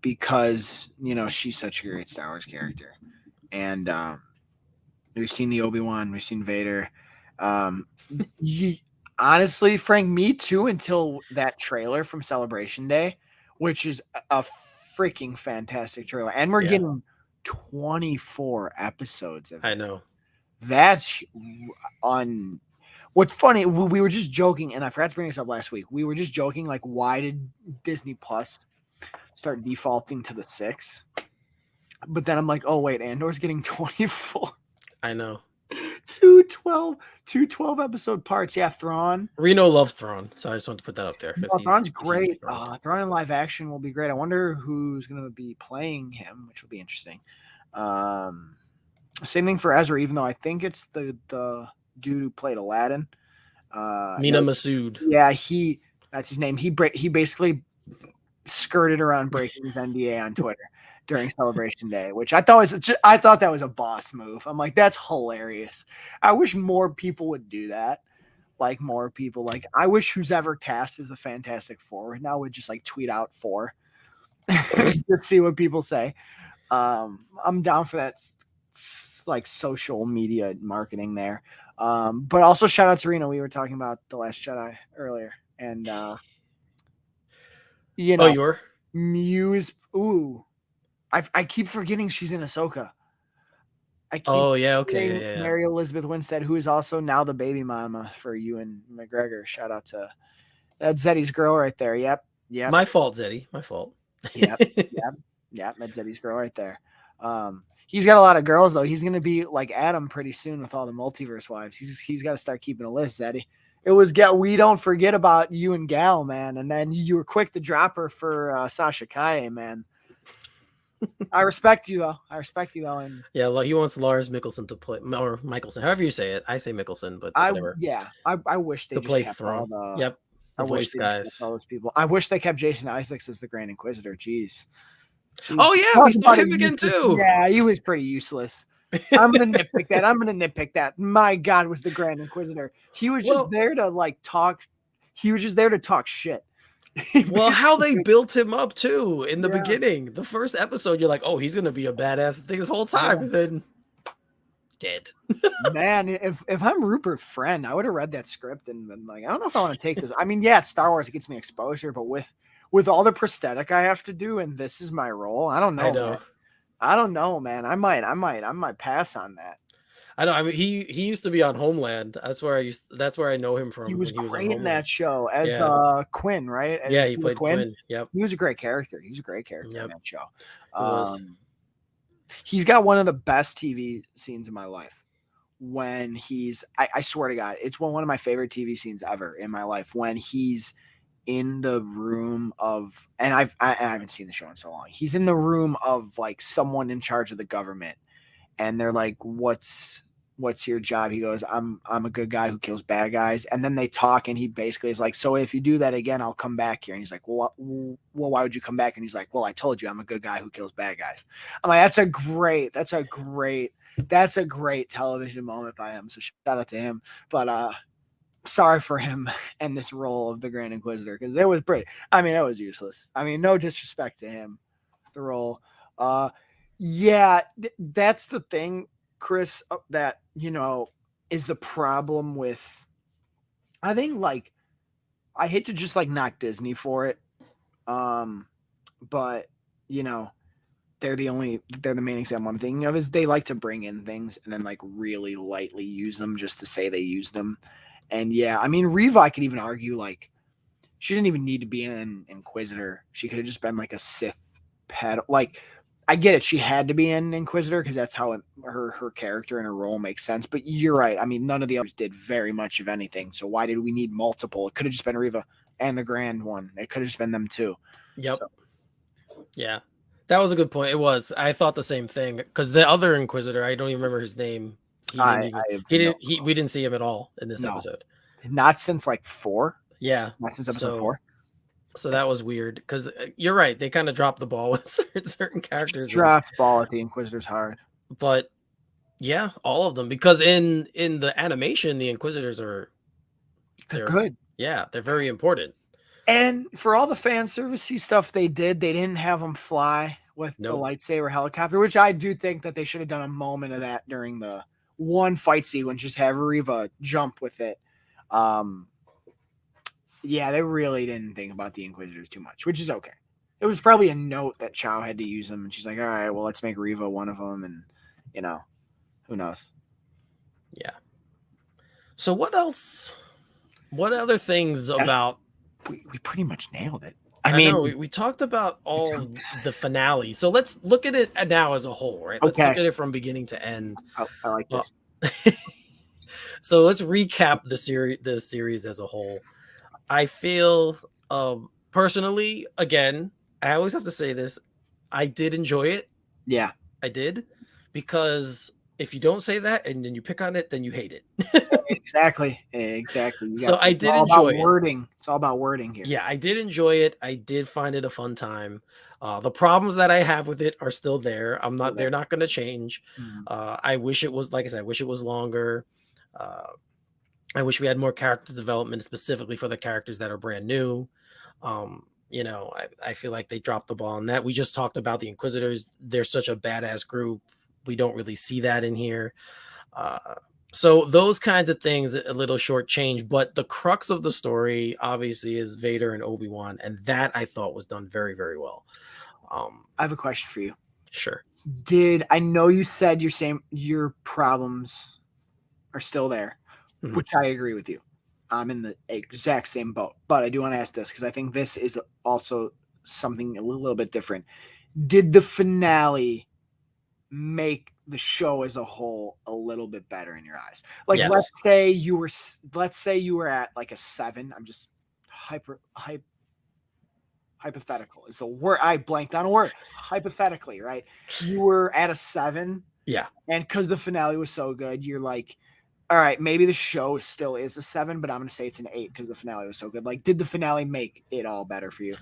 because she's such a great Star Wars character, and we've seen the Obi-Wan, we've seen Vader. Honestly, Frank, me too, until that trailer from Celebration Day, which is a freaking fantastic trailer. And we're getting 24 episodes of it.
I know.
That's on. What's funny, we were just joking, and I forgot to bring this up last week. We were just joking, like, why did Disney Plus start defaulting to the 6? But then I'm like, oh, wait, Andor's getting 24.
I know.
12 episode parts. Yeah, Thrawn.
Reno loves Thrawn, so I just want to put that up there.
Thrawn's great. Thrawn in live action will be great. I wonder who's going to be playing him, which will be interesting. Same thing for Ezra, even though I think it's the dude who played Aladdin.
Mina Masood.
Yeah, that's his name. He basically skirted around breaking his NDA on Twitter during Celebration Day, which I thought that was a boss move. I'm like, that's hilarious. I wish more people would do that. Like more people, like I wish who's ever cast as the Fantastic Four now would just like tweet out 4 to see what people say. I'm down for that, like social media marketing there. But also shout out to Reno. We were talking about The Last Jedi earlier, and you were Muse. Ooh, I keep forgetting she's in Ahsoka.
Okay.
Mary Elizabeth Winstead, who is also now the baby mama for Ewan McGregor. Shout out to that's Zeddy's girl right there. Yep.
My fault, Zeddy. My fault.
Yep. That's Zeddy's girl right there. He's got a lot of girls though. He's gonna be like Adam pretty soon with all the multiverse wives. He's got to start keeping a list, Zeddy. It was we don't forget about you and Gal, man. And then you were quick to drop her for Sasha Kaye, man. I respect you though. And
yeah, he wants Lars Mikkelsen to play, or Michelson, however you say it. I say Mikkelsen, but whatever.
I wish they
to
just
play
kept
Thrawn.
all the.
Yep.
I wish they just kept all those people. I wish they kept Jason Isaacs as the Grand Inquisitor. Jeez.
Oh yeah, we saw him again too.
Yeah, he was pretty useless. I'm gonna nitpick that. My God, was the Grand Inquisitor. He was just there to like talk. He was just there to talk shit.
Well, how they built him up too in the beginning. The first episode, you're like, oh, he's gonna be a badass thing this whole time, and then dead.
Man, if I'm Rupert Friend, I would have read that script and been like, I don't know if I want to take this. I mean, yeah, it's Star Wars, it gets me exposure, but with all the prosthetic I have to do, and this is my role, I don't know. I don't know, man. I might pass on that.
I know. I mean, he used to be on Homeland. That's where I know him from.
He was great in that show as Quinn, right?
Yeah, he played Quinn. Yep.
He was a great character. He's a great character in that show. He's got one of the best TV scenes in my life. When I swear to God, it's one of my favorite TV scenes ever in my life. When he's in the room of, and I haven't seen the show in so long. He's in the room of like someone in charge of the government, and they're like, "What's your job?" He goes, I'm a good guy who kills bad guys. And then they talk, and he basically is like, so if you do that again, I'll come back here. And he's like, well, why would you come back? And he's like, well, I told you I'm a good guy who kills bad guys. I'm like, that's a great That's a great television moment by him. So shout out to him. But sorry for him and this role of the Grand Inquisitor, because it was pretty. I mean, it was useless. I mean, no disrespect to him, the role. Yeah, that's the thing, Chris. That is the problem with. I think I hate to just knock Disney for it, but they're the main example I'm thinking of is they like to bring in things and then really lightly use them just to say they use them. And yeah, I mean, Reva, I could even argue she didn't even need to be an Inquisitor. She could have just been a Sith pet. I get it, she had to be an Inquisitor because that's how her character and her role makes sense. But you're right. I mean, none of the others did very much of anything. So why did we need multiple? It could have just been Reva and the Grand one. It could have just been them too.
Yep.
So.
Yeah, that was a good point. It was. I thought the same thing because the other Inquisitor, I don't even remember his name. We didn't see him at all in this episode.
Not since 4.
Yeah,
not since episode 4.
So that was weird because you're right. They kind of dropped the ball with certain characters.
Dropped the ball at the Inquisitors hard.
But yeah, all of them, because in the animation, the Inquisitors
they're good.
Yeah, they're very important.
And for all the fan servicey stuff they didn't have them fly with the lightsaber helicopter, which I do think that they should have done a moment of that during the one fight sequence, just have Reva jump with it. Yeah, they really didn't think about the Inquisitors too much, which is okay. It was probably a note that Chow had to use them, and she's like, all right, well, let's make Reva one of them, and, who knows?
Yeah. So what else? What other things about...
We pretty much nailed it.
I mean, we talked about all the finale. So let's look at it now as a whole, right? Let's look at it from beginning to end.
I like this.
So let's recap the series as a whole. I feel personally, again, I always have to say this, I did enjoy it.
Yeah,
I did, because if you don't say that and then you pick on it, then you hate it.
Exactly.
So I did enjoy it.
Wording. It's all about wording here.
Yeah, I did enjoy it. I did find it a fun time. The problems that I have with it are still there. They're not going to change. Mm-hmm. I wish it was, like I said, I wish it was longer. I wish we had more character development specifically for the characters that are brand new. I feel like they dropped the ball on that. We just talked about the Inquisitors. They're such a badass group. We don't really see that in here. So those kinds of things, a little short change, but the crux of the story obviously is Vader and Obi Wan, and that I thought was done very, very well.
I have a question for you.
Sure.
I know you said your problems are still there, mm-hmm. which I agree with you. I'm in the exact same boat, but I do want to ask this because I think this is also something a little bit different. Did the finale make the show as a whole a little bit better in your eyes? Yes. let's say you were at a 7. I'm just hypothetical is the word. I blanked on a word. Hypothetically, right? You were at a 7.
Yeah.
And because the finale was so good, you're like, all right, maybe the show still is a 7, but I'm going to say it's an 8 because the finale was so good. Did the finale make it all better for you?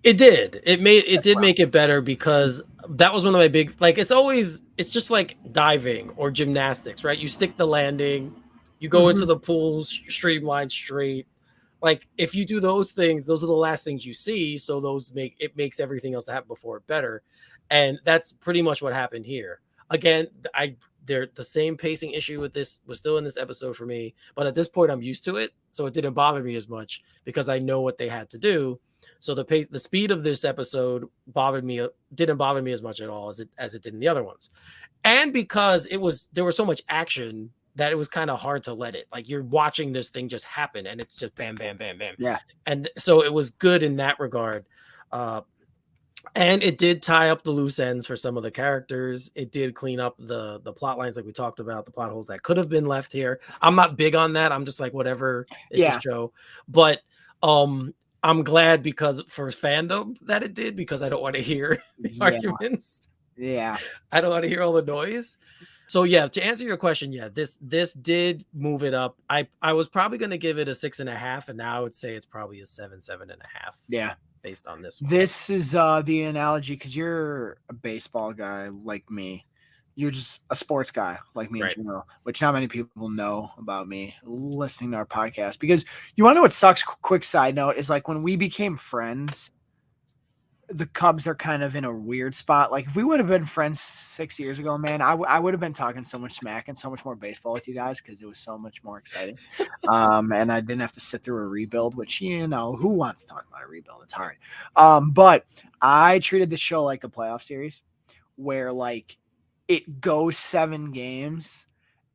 It did. It did make it better because that was one of my big, it's just like diving or gymnastics, right? You stick the landing, you go mm-hmm. into the pool, streamline straight. If you do those things, those are the last things you see. So it makes everything else that happened before it better. And that's pretty much what happened here. Again, the same pacing issue with this was still in this episode for me, but at this point I'm used to it. So it didn't bother me as much because I know what they had to do. So the speed of this episode didn't bother me as much at all as it did in the other ones. And because there was so much action that it was kind of hard to let it, you're watching this thing just happen and it's just bam, bam, bam, bam.
Yeah.
And so it was good in that regard. And it did tie up the loose ends for some of the characters. It did clean up the plot lines, like we talked about, the plot holes that could have been left here. I'm not big on that. I'm just whatever. It's a show. But I'm glad because for fandom that it did, because I don't want to hear the arguments.
Yeah.
I don't want to hear all the noise. So yeah, to answer your question, this did move it up. I was probably going to give it a 6.5, and now I would say it's probably a 7.5.
Yeah.
Based on this one.
This is the analogy, because you're a baseball guy like me. You're just a sports guy like me in
Right.
general, which not many people know about me listening to our podcast. Because you want to know what sucks? Quick side note is like when we became friends, the Cubs are kind of in a weird spot. Like if we would have been friends 6 years ago, man, I would have been talking so much smack and so much more baseball with you guys because it was so much more exciting. And I didn't have to sit through a rebuild, which, who wants to talk about a rebuild? It's hard. But I treated the show like a playoff series where like it goes 7 games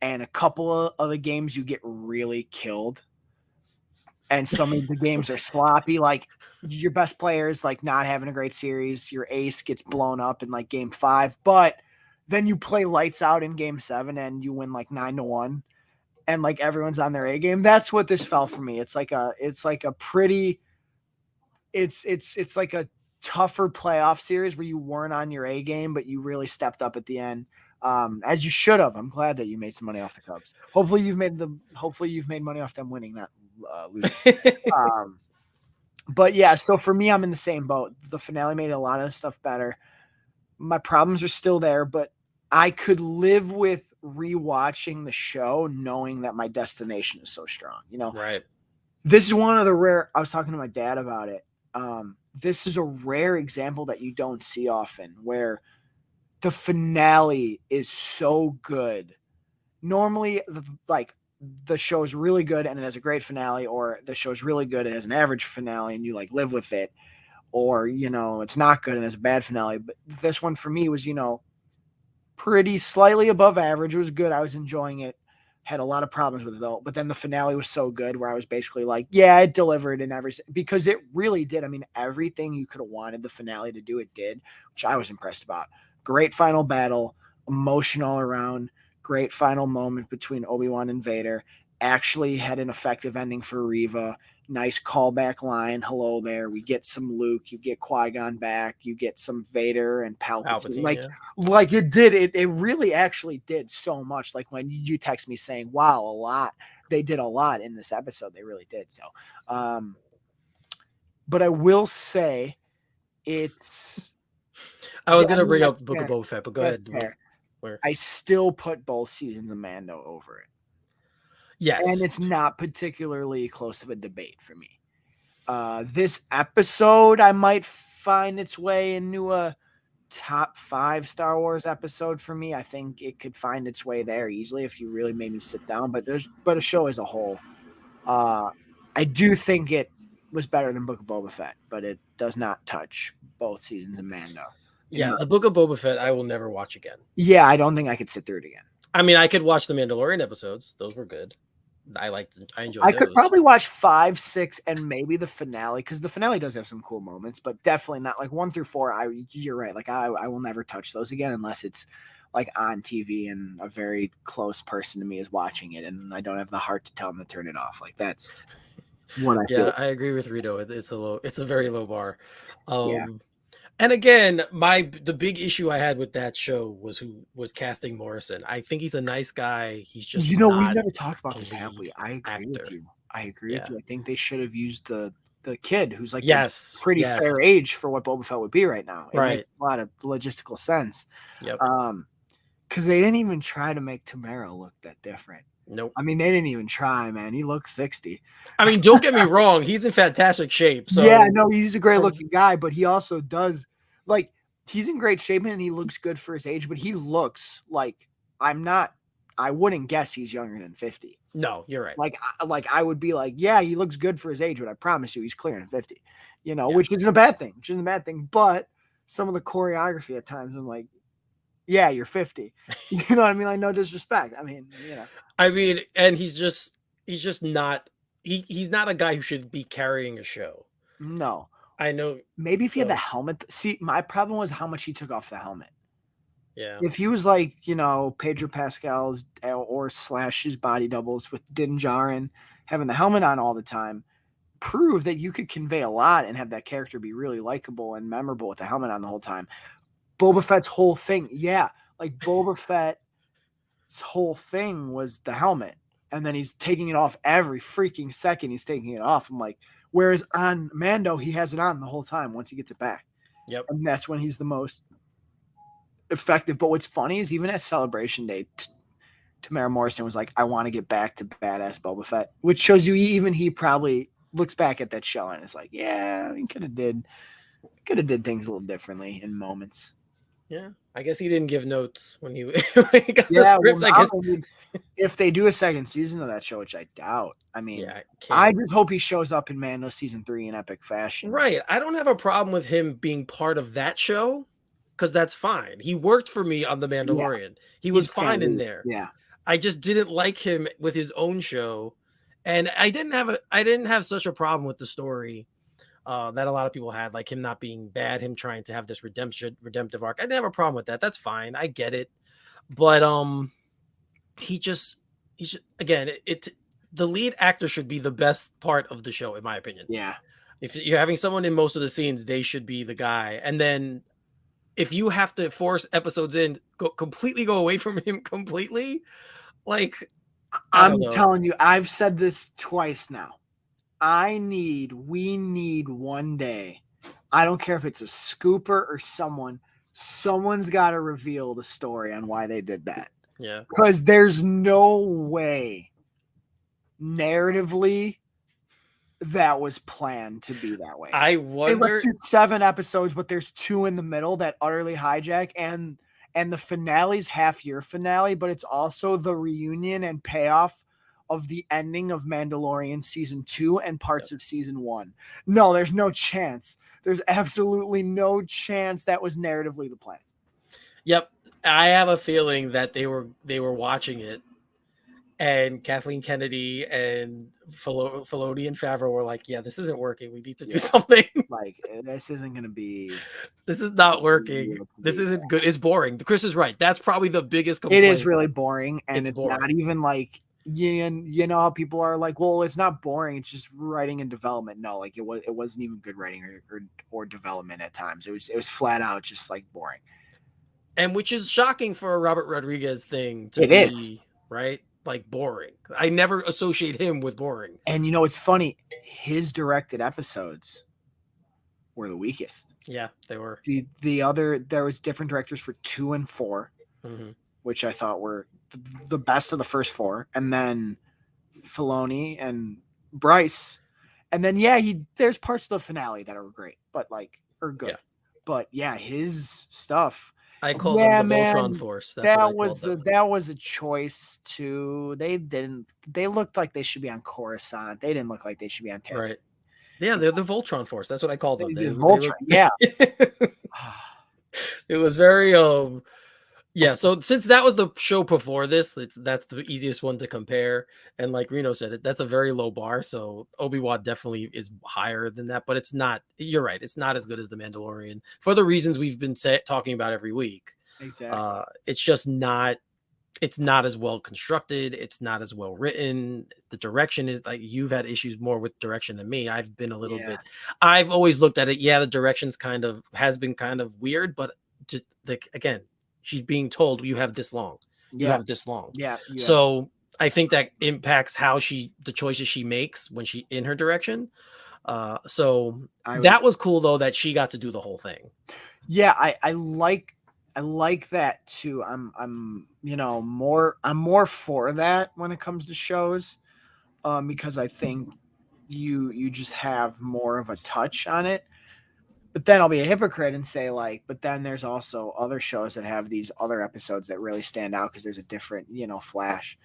and a couple of the games you get really killed. And some of the games are sloppy. Like your best players like not having a great series. Your ace gets blown up in like game 5, but then you play lights out in game 7 and you win like 9-1 and like everyone's on their A game. That's what this felt for me. It's like a pretty it's like a tougher playoff series where you weren't on your A game, but you really stepped up at the end. As you should have. I'm glad that you made some money off the Cubs. Hopefully you've made money off them winning, not losing. But yeah, so for me, I'm in the same boat. The finale made a lot of stuff better. My problems are still there, but I could live with rewatching the show knowing that my destination is so strong.
Right.
This is one of the rare. I was talking to my dad about it. This is a rare example that you don't see often where the finale is so good. Normally, the show is really good and it has a great finale, or the show is really good and has an average finale and you like live with it, or it's not good and has a bad finale. But this one for me was pretty slightly above average. It was good. I was enjoying it. Had a lot of problems with it though, but then the finale was so good where I was basically like, yeah, it delivered in because it really did. I mean, everything you could have wanted the finale to do, it did, which I was impressed about. Great final battle, emotion all around, great final moment between Obi Wan and Vader. Actually had an effective ending for Reva. Nice callback line. Hello there. We get some Luke. You get Qui-Gon back. You get some Vader and Palpatine. Like it did. It really actually did so much. Like when you text me saying, wow, a lot. They did a lot in this episode. They really did. So, but I will say it's.
I was going to bring up Book of Boba Fett, but go ahead.
Where? I still put both seasons of Mando over it.
Yes.
And it's not particularly close of a debate for me. This episode, I might find its way into a top 5 Star Wars episode for me. I think it could find its way there easily if you really made me sit down. But a show as a whole, I do think it was better than Book of Boba Fett, but it does not touch both seasons of Mando.
Yeah, the Book of Boba Fett, I will never watch again.
Yeah, I don't think I could sit through it again.
I mean, I could watch the Mandalorian episodes; those were good. I enjoyed.
I could probably watch 5, 6, and maybe the finale because the finale does have some cool moments, but definitely not like 1 through 4. You're right. Like I will never touch those again unless it's like on TV and a very close person to me is watching it, and I don't have the heart to tell them to turn it off. Like that's what I feel.
Yeah, I agree with Rito. It's a very low bar. And again, the big issue I had with that show was who was casting Morrison. I think he's a nice guy. He's just
we've never talked about this, have we? I agree with you. I think they should have used the kid who's like pretty fair age for what Boba Fett would be right now. It makes a lot of logistical sense.
Yep.
Because they didn't even try to make Tamara look that different.
Nope.
I mean, they didn't even try, man. He looks 60.
I mean, don't get me wrong. He's in fantastic shape. So
yeah, no, he's a great looking guy, but he also does he's in great shape and he looks good for his age, but he looks like I wouldn't guess he's younger than 50.
No, you're right.
Like I would be like, yeah, he looks good for his age, but I promise you he's clearing 50, which isn't a bad thing. But some of the choreography at times, I'm like, yeah, you're 50. You know what I mean? Like, no disrespect. I mean,
I mean, and he's just not, he's not a guy who should be carrying a show.
No.
I know.
Maybe if he had the helmet. See, my problem was how much he took off the helmet.
Yeah.
If he was like, Pedro Pascal's or / his body doubles with Din Djarin having the helmet on all the time, prove that you could convey a lot and have that character be really likable and memorable with the helmet on the whole time. Boba Fett's whole thing. Yeah. Like Boba Fett's whole thing was the helmet. And then he's taking it off every freaking second. He's taking it off. I'm like, whereas on Mando, he has it on the whole time once he gets it back.
Yep.
And that's when he's the most effective. But what's funny is even at Celebration Day, Tamara Morrison was like, I want to get back to badass Boba Fett, which shows you even he probably looks back at that show and is like, yeah, he could have did things a little differently in moments.
Yeah, I guess he didn't give notes when he, when he got the
Yeah,
script.
well,
I guess
if they do a second season of that show, which I doubt, I mean,
yeah,
I just hope he shows up in Mando season 3 in epic fashion.
Right. I don't have a problem with him being part of that show because that's fine. He worked for me on The Mandalorian. He was fine in there.
Yeah.
I just didn't like him with his own show, and I didn't have such a problem with the story that a lot of people had, like him not being bad, him trying to have this redemptive arc. I didn't have a problem with that. That's fine. I get it, but he's again, the lead actor should be the best part of the show, in my opinion.
Yeah.
If you're having someone in most of the scenes, they should be the guy, and then if you have to force episodes in, completely go away from him completely. Like,
I'm telling you, I've said this twice now. We need one day. I don't care if it's a scooper or someone's got to reveal the story on why they did that.
Yeah.
Because there's no way narratively that was planned to be that way.
I wonder.
Let's do 7 episodes, but there's 2 in the middle that utterly hijack, and the finale's half-year finale, but it's also the reunion and payoff of the ending of Mandalorian season 2 and parts of season 1. No, there's no chance. There's absolutely no chance that was narratively the plan.
Yep. I have a feeling that they were watching it, and Kathleen Kennedy and Filoni and Favreau were like, yeah, this isn't working. We need to do something.
Like, this isn't going to be...
This is not working. This isn't good. It's boring. Chris is right. That's probably the biggest complaint.
It is really boring, and it's not even like... You know how people are like, well, it's not boring, it's just writing and development. No, like it wasn't even good writing or development at times. It was flat out just like boring.
And which is shocking for a Robert Rodriguez thing to be, right? Like boring. I never associate him with boring.
And you know, it's funny, his directed episodes were the weakest.
Yeah, they were.
There was different directors for 2 and 4, which I thought were the best of the first 4, and then Filoni and Bryce, and then there's parts of the finale that are great, but are good. Yeah. But yeah, his stuff.
I call them the Voltron Force.
That was a choice too. They looked like they should be on Coruscant. They didn't look like they should be on Tatooine. Right.
Yeah, they're the Voltron Force. That's what I call them.
Voltron. Yeah.
It was very yeah, so since that was the show before this, that's the easiest one to compare. And like Reno said, that's a very low bar. So Obi Wan definitely is higher than that, but it's not. You're right. It's not as good as The Mandalorian for the reasons we've been talking about every week.
Exactly.
It's just not. It's not as well constructed. It's not as well written. The direction is like you've had issues more with direction than me. I've been a little bit. I've always looked at it. Yeah, the direction's has been kind of weird, but just again. She's being told you have this long. You have this long.
Yeah.
So I think that impacts the choices she makes when she in her direction. So that was cool though that she got to do the whole thing.
Yeah, I like that too. I'm more for that when it comes to shows, because I think you just have more of a touch on it. But then I'll be a hypocrite and say but then there's also other shows that have these other episodes that really stand out because there's a different, Flash.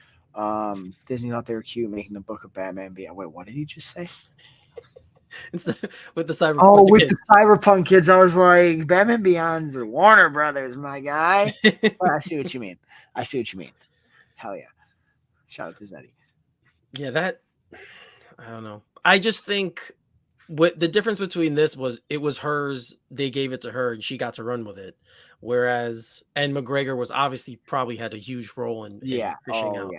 Disney thought they were cute making the Book of Batman be. Wait, what did he just say?
With the Cyberpunk.
Oh, with the Cyberpunk kids, I was like, Batman Beyond's the Warner Brothers, my guy. I see what you mean. Hell yeah! Shout out to Zeddy.
Yeah, I don't know. I just think. What the difference between this was, it was hers. They gave it to her, and she got to run with it. Whereas, and McGregor was obviously probably had a huge role in fishing out,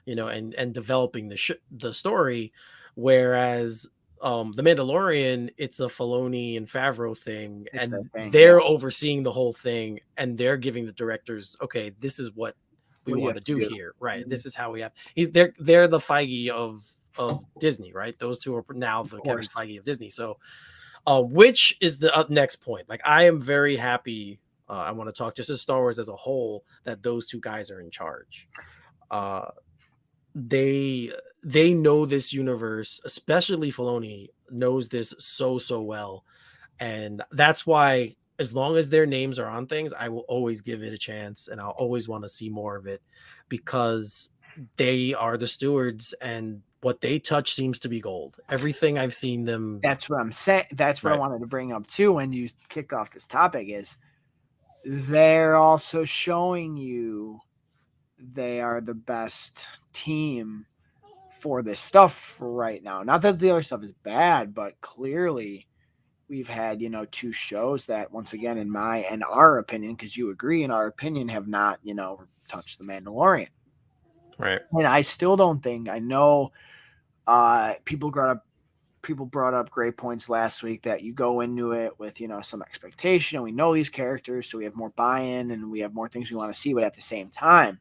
and developing the story. Whereas, the Mandalorian, it's a Filoni and Favreau thing, they're overseeing the whole thing, and they're giving the directors, okay, this is what we want to do here, right? Mm-hmm. This is how we have. They're the Feige of Disney, right? Those two are now the Kevin Feige of Disney. So, which is the next point? Like, I am very happy I want to talk just as Star Wars as a whole, that those two guys are in charge. Uh, they they know this universe, especially Filoni knows this so well, and that's why as long as their names are on things, I will always give it a chance, and I'll always want to see more of it because they are the stewards, and what they touch seems to be gold. Everything I've seen them.
That's what I'm saying. That's what I
Right.
wanted to bring up too when you kicked off this topic is they're also showing you they are the best team for this stuff right now. Not that the other stuff is bad, but clearly we've had, two shows that once again in our opinion, because you agree in our opinion, have not, touched the Mandalorian.
Right.
And I still don't think I know people brought up great points last week that you go into it with, some expectation and we know these characters, so we have more buy-in and we have more things we want to see, but at the same time,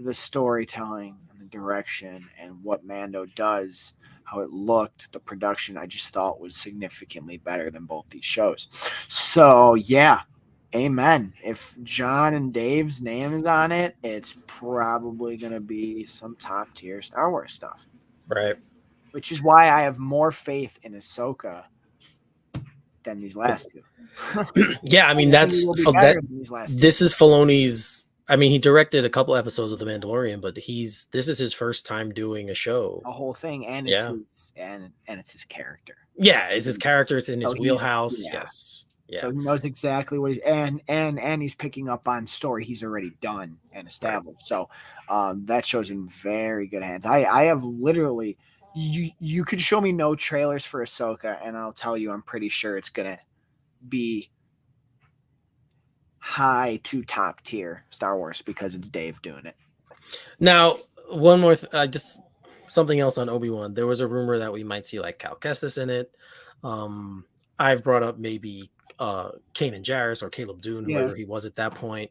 the storytelling and the direction and what Mando does, how it looked, the production, I just thought was significantly better than both these shows. So yeah, amen. If John and Dave's name is on it, it's probably going to be some top tier Star Wars stuff.
Right.
Which is why I have more faith in Ahsoka than these last two.
Yeah, I mean
This is
Filoni's. I mean, he directed a couple episodes of The Mandalorian, but this is his first time doing a show.
A whole thing, and
Yeah.
it's his character.
Yeah, it's his character. It's in his
So
wheelhouse.
yeah.
Yes. Yeah.
So he knows exactly what and he's picking up on story he's already done and established. So that shows in very good hands. I have literally you could show me no trailers for Ahsoka and I'll tell you I'm pretty sure it's gonna be high to top tier Star Wars because it's Dave doing it.
Now, one more just something else on Obi Wan. There was a rumor that we might see like Cal Kestis in it. I've brought up maybe Kanan Jarrus or Caleb Dune, whoever he was at that point.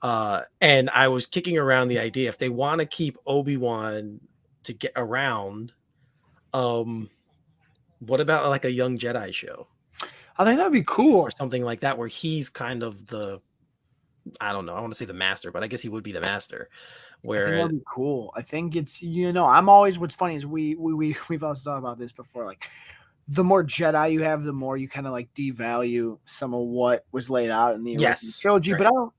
And I was kicking around the idea if they want to keep Obi Wan to get around, what about like a Young Jedi show?
I think that'd be cool,
or something like that, where he's kind of the, I don't know, I want to say the master, but I guess he would be the master. Where
I think that'd be cool. I think it's I'm always, what's funny is we've also talked about this before. Like the more Jedi you have, the more you kind of like devalue some of what was laid out in the original trilogy. Right. But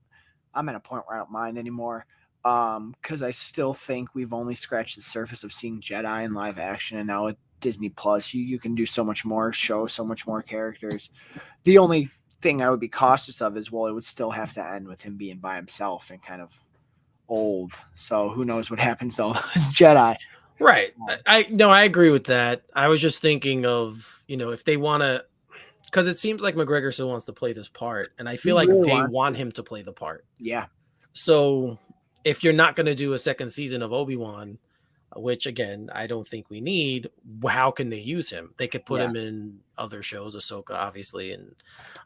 I'm at a point where I don't mind anymore. Because I still think we've only scratched the surface of seeing Jedi in live action, and now with Disney Plus, you can do so much more, show so much more characters. The only thing I would be cautious of is, well, it would still have to end with him being by himself and kind of old. So who knows what happens to Jedi.
Right. I agree with that. I was just thinking of, if they want to, because it seems like McGregor still wants to play this part, and I feel like they want him to play the part.
Yeah.
So if you're not going to do a second season of Obi Wan, which again I don't think we need, how can they use him? They could put him in other shows, Ahsoka obviously, and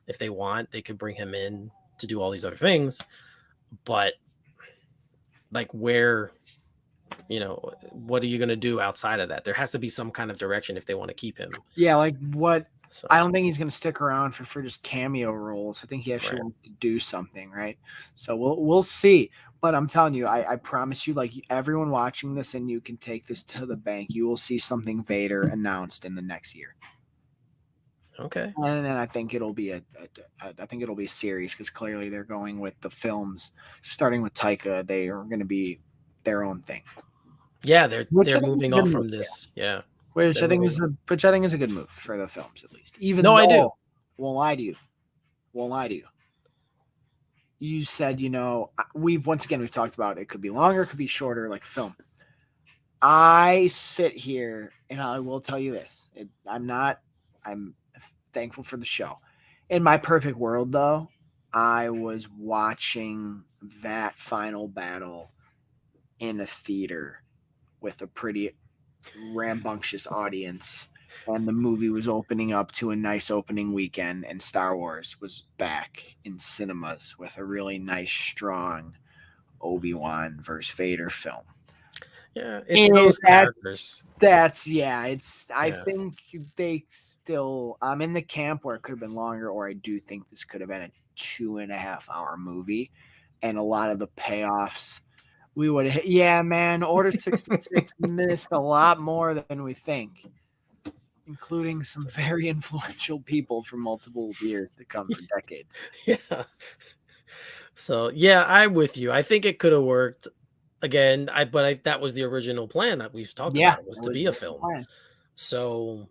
if they want, they could bring him in to do all these other things. But like, where, what are you going to do outside of that? There has to be some kind of direction if they want to keep him.
Yeah, like what? So, I don't think he's going to stick around for just cameo roles. I think he actually wants to do something, right? So we'll see. But I'm telling you, I promise you, like everyone watching this, and you can take this to the bank, you will see something Vader announced in the next year.
Okay.
And then I think it'll be a series, because clearly they're going with the films, starting with Taika. They are going to be their own thing.
Yeah, they're moving off from this. Yeah.
Which I think is a good move for the films, at least. Even though
I do.
Won't lie to you. You said, we've talked about it could be longer, it could be shorter, like film. I sit here and I will tell you this. I'm thankful for the show. In my perfect world, though, I was watching that final battle in a theater with a pretty rambunctious audience, and the movie was opening up to a nice opening weekend, and Star Wars was back in cinemas with a really nice, strong Obi Wan versus Vader film.
Yeah, it's those characters.
I think they still, I'm in the camp where it could have been longer, or I do think this could have been 2.5 hour movie, and a lot of the payoffs we would have. Yeah, man, Order 66 missed a lot more than we think, including some very influential people for multiple years to come, for decades.
Yeah. So yeah, I'm with you. I think it could have worked. Again, that was the original plan that we've talked
Yeah,
about, was
that
to
was
be a
the
film.
plan.
So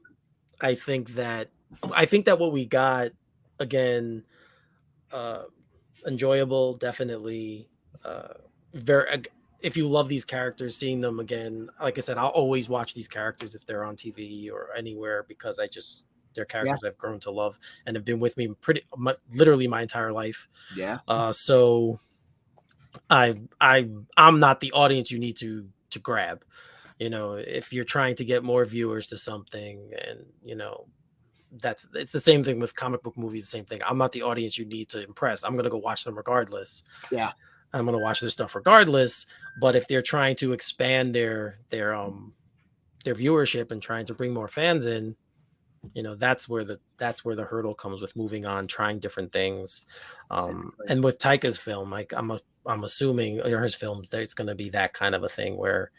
I think that I think that what we got, again, uh enjoyable, definitely. Very if you love these characters, seeing them again, like I said, I'll always watch these characters if they're on TV or anywhere, because they're
Yeah,
characters I've grown to love and have been with me literally my entire life.
yeah,
So I'm not the audience you need to grab. If you're trying to get more viewers to something, and it's the same thing with comic book movies. The same thing. I'm not the audience you need to impress. I'm gonna go watch them regardless.
yeah.
I'm gonna watch their stuff regardless. But if they're trying to expand their viewership and trying to bring more fans in, that's where the hurdle comes with moving on, trying different things.
Exactly.
And with Taika's film, like I'm assuming, or his films, that it's going to be that kind of a thing where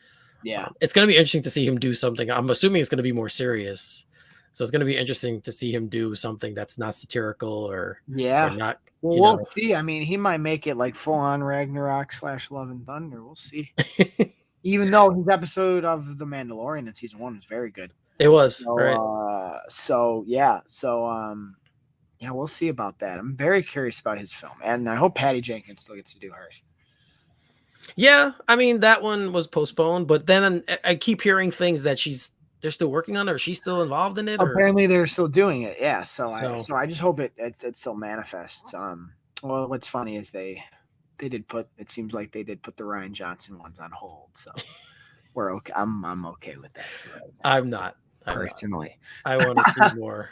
Yeah.
it's going to be interesting to see him do something. I'm assuming it's going to be more serious, so it's going to be interesting to see him do something that's not satirical or
Yeah.
not.
Well, we'll see. I mean, he might make it like full on Ragnarok / Love and Thunder. We'll see. Even though his episode of The Mandalorian in season 1 was very good.
It was
So,
right.
yeah, we'll see about that. I'm very curious about his film, and I hope Patty Jenkins still gets to do hers.
Yeah, I mean, that one was postponed, but then I keep hearing things that they're still working on it, or she's still involved in it.
Apparently, they're still doing it. Yeah, so I just hope it still manifests. Well, what's funny is they did put. It seems like they did put the Rian Johnson ones on hold, so we're okay. I'm okay with that.
Right. I'm not
personally.
I want to see more.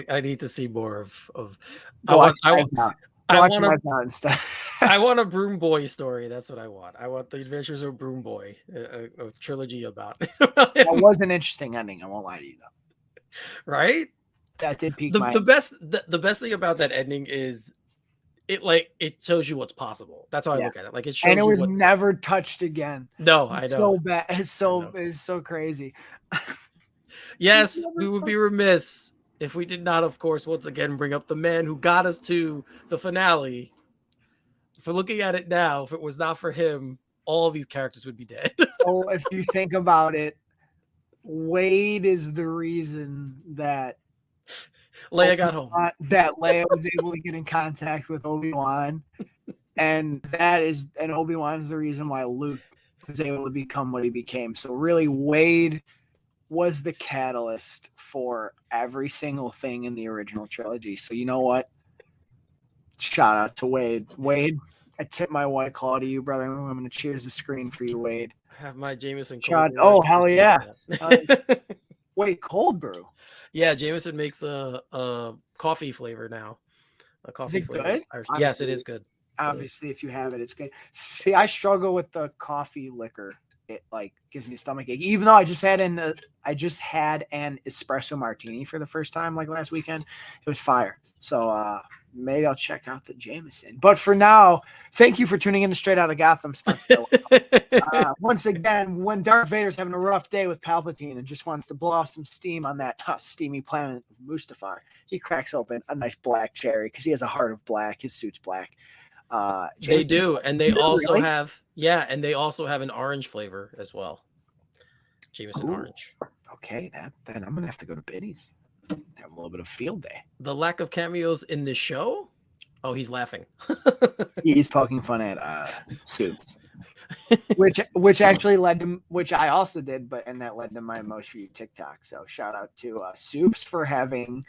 I need to see more of. I want a Broom Boy story. That's what I want. I want the Adventures of Broom Boy, a trilogy about.
That was an interesting ending. I won't lie to you though.
Right?
That did pique
the best thing about that ending is it shows you what's possible. That's how I look at it. Like, it shows,
and it was never touched again.
No, I know.
So bad. It's so crazy.
Yes, we would be remiss if we did not, of course, once again bring up the man who got us to the finale. For looking at it now, if it was not for him, all these characters would be dead.
So if you think about it, Wade is the reason that
Leia got home.
That Leia was able to get in contact with Obi Wan, and Obi Wan is the reason why Luke was able to become what he became. So really, Wade was the catalyst for every single thing in the original trilogy. So you know what? Shout out to Wade. Wade, I tip my White Claw to you, brother. I'm going to cheers the screen for you, Wade.
I have my Jameson.
Oh, hell yeah. Wait, cold brew?
Yeah, Jameson makes a coffee flavor now. A coffee flavor.
Good?
Yes, it is good.
Obviously, if you have it, it's good. See, I struggle with the coffee liquor. It gives me a stomach ache. Even though I just had an espresso martini for the first time last weekend. It was fire. So maybe I'll check out the Jameson. But for now, thank you for tuning in to Straight Outta Gotham. Once again, when Darth Vader's having a rough day with Palpatine and just wants to blow off some steam on that steamy planet of Mustafar, he cracks open a nice black cherry because he has a heart of black. His suit's black.
They do, and they also have they also have an orange flavor as well. Jameson orange.
Okay, then I'm gonna have to go to Biddy's. Have a little bit of field day.
The lack of cameos in this show? Oh, he's laughing.
He's poking fun at Soups, which actually led to, which I also did, and that led to my most viewed TikTok. So shout out to Soups for having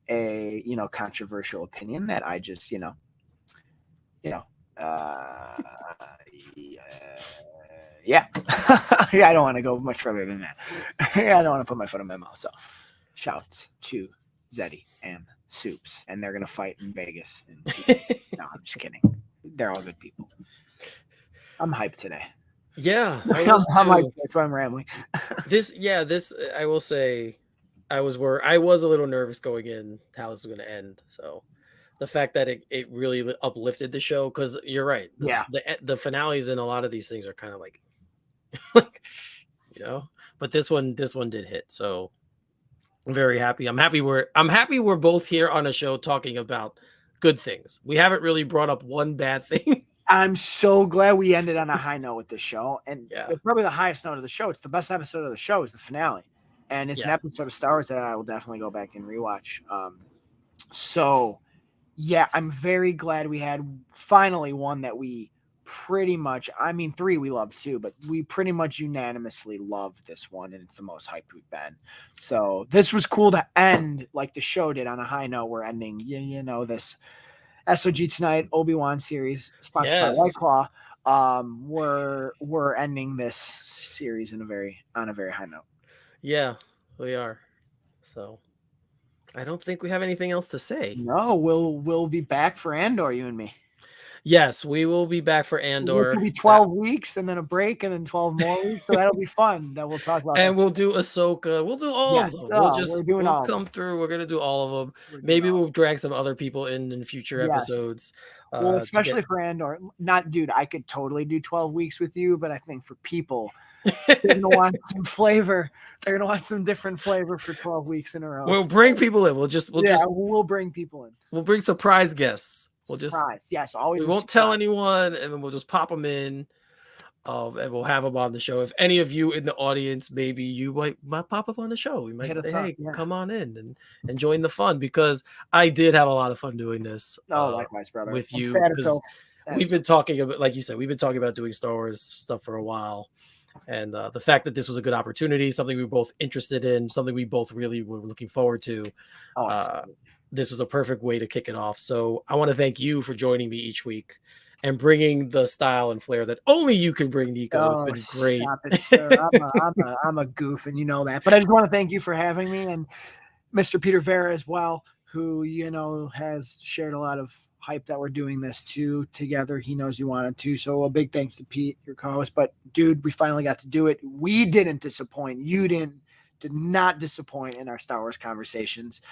a controversial opinion that I just yeah. I don't want to go much further than that. I don't want to put my foot in my mouth. So shouts to Zeddy and Soups, and they're gonna fight in Vegas. No, I'm just kidding. They're all good people. I'm hyped today.
Yeah,
I'm hyped. That's why I'm rambling.
This I will say, I was a little nervous going in how this was going to end. So the fact that it really uplifted the show, because you're right.
Yeah.
The finales in a lot of these things are kind of like, like, but this one did hit. So I'm very happy. I'm happy we're both here on a show talking about good things. We haven't really brought up one bad thing.
I'm so glad we ended on a high note with this show, and
Yeah.
it's probably the highest note of the show. It's the best episode of the show. Is the finale, and it's an
Yeah.
episode of Star Wars that I will definitely go back and rewatch. So yeah, I'm very glad we had finally one that we pretty much. I mean, 3 we loved too, but we pretty much unanimously loved this one, and it's the most hyped we've been. So this was cool to end like the show did on a high note. We're ending, this SOG tonight, Obi Wan series sponsored by
Yes.
White Claw. We're ending this series on a very high note.
Yeah, we are. So I don't think we have anything else to say.
No, we'll be back for Andor, you and me.
Yes, we will be back for Andor.
It'll be 12 weeks and then a break and then 12 more weeks. So that'll be fun. That we'll talk about.
And we'll do Ahsoka. We'll do all of them. We'll come through. We're gonna do all of them. Maybe we'll drag some other people in future episodes.
Well, especially for Andor. Dude, I could totally do 12 weeks with you, but I think for people, they're gonna want some flavor. They're gonna want some different flavor for 12 weeks in a row.
We'll bring people in. We'll
bring people in.
We'll bring surprise guests.
Always.
We won't tell anyone, and then we'll just pop them in, and we'll have them on the show. If any of you in the audience, maybe you might pop up on the show. We might say, "Hey, come on in and join the fun," because I did have a lot of fun doing this.
Likewise, brother.
With you, we've been talking about, like you said, we've been talking about doing Star Wars stuff for a while, and the fact that this was a good opportunity, something we were both interested in, something we both really were looking forward to. This was a perfect way to kick it off. So I want to thank you for joining me each week and bringing the style and flair that only you can bring, Nikko. It's been great.
Stop it, sir. I'm a goof, and you know that. But I just want to thank you for having me, and Mr. Peter Vera as well, who has shared a lot of hype that we're doing this together. He knows you wanted to. So a big thanks to Pete, your co-host. But dude, we finally got to do it. We didn't disappoint. You did not disappoint in our Star Wars conversations.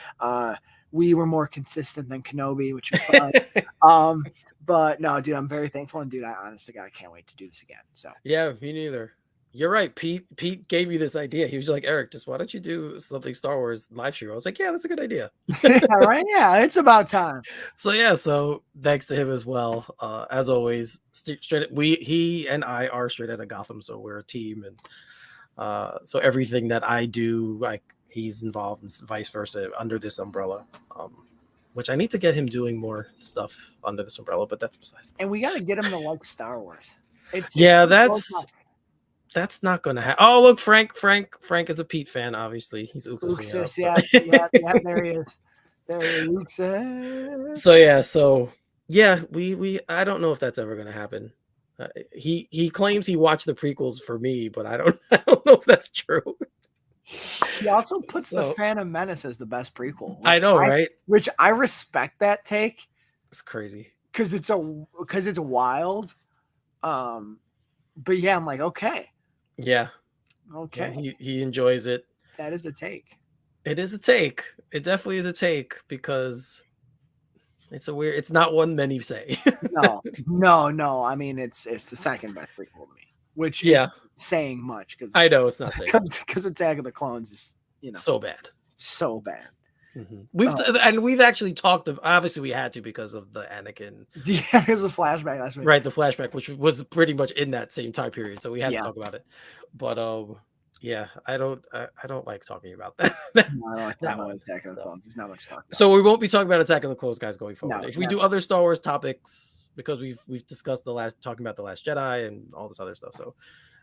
We were more consistent than Kenobi, which was fun. But no, dude, I'm very thankful. And dude, I honestly, God, I can't wait to do this again. So
yeah, me neither. You're right. Pete gave you this idea. He was like, Eric, just why don't you do something Star Wars live stream? I was like, yeah, that's a good idea.
Right? Yeah, it's about time.
So thanks to him as well. As always, he and I are straight out of Gotham, so we're a team, and so everything that I do, like, he's involved, and vice versa, under this umbrella. Which I need to get him doing more stuff under this umbrella, but that's besides.
And we got to get him to like Star Wars.
That's not going to happen. Oh, look, Frank is a Pete fan. Obviously, he's Uxas.
Yeah, there he is. There he is.
So we I don't know if that's ever going to happen. He claims he watched the prequels for me, but I don't know if that's true.
He also puts the Phantom Menace as the best prequel.
I know, right?
Which I respect that take.
It's crazy
because it's wild. But yeah, I'm like, okay.
Yeah.
Okay.
Yeah, he enjoys it.
That is a take.
It is a take. It definitely is a take, because it's not one many say.
No. I mean, it's the second best prequel to me, which is saying much, because
I know it's not saying,
because Attack of the Clones is
so bad.
Mm-hmm.
We've actually talked. Obviously, we had to because of the Anakin.
Yeah, because of the flashback. That's
right. The flashback, which was pretty much in that same time period, so we had to talk about it. But I don't like talking about that.
No, I don't like that one. Attack of the Clones. There's not much to talk about.
So we won't be talking about Attack of the Clones, guys, going forward.
No,
if we do other Star Wars topics, because we've discussed talking about The Last Jedi and all this other stuff, so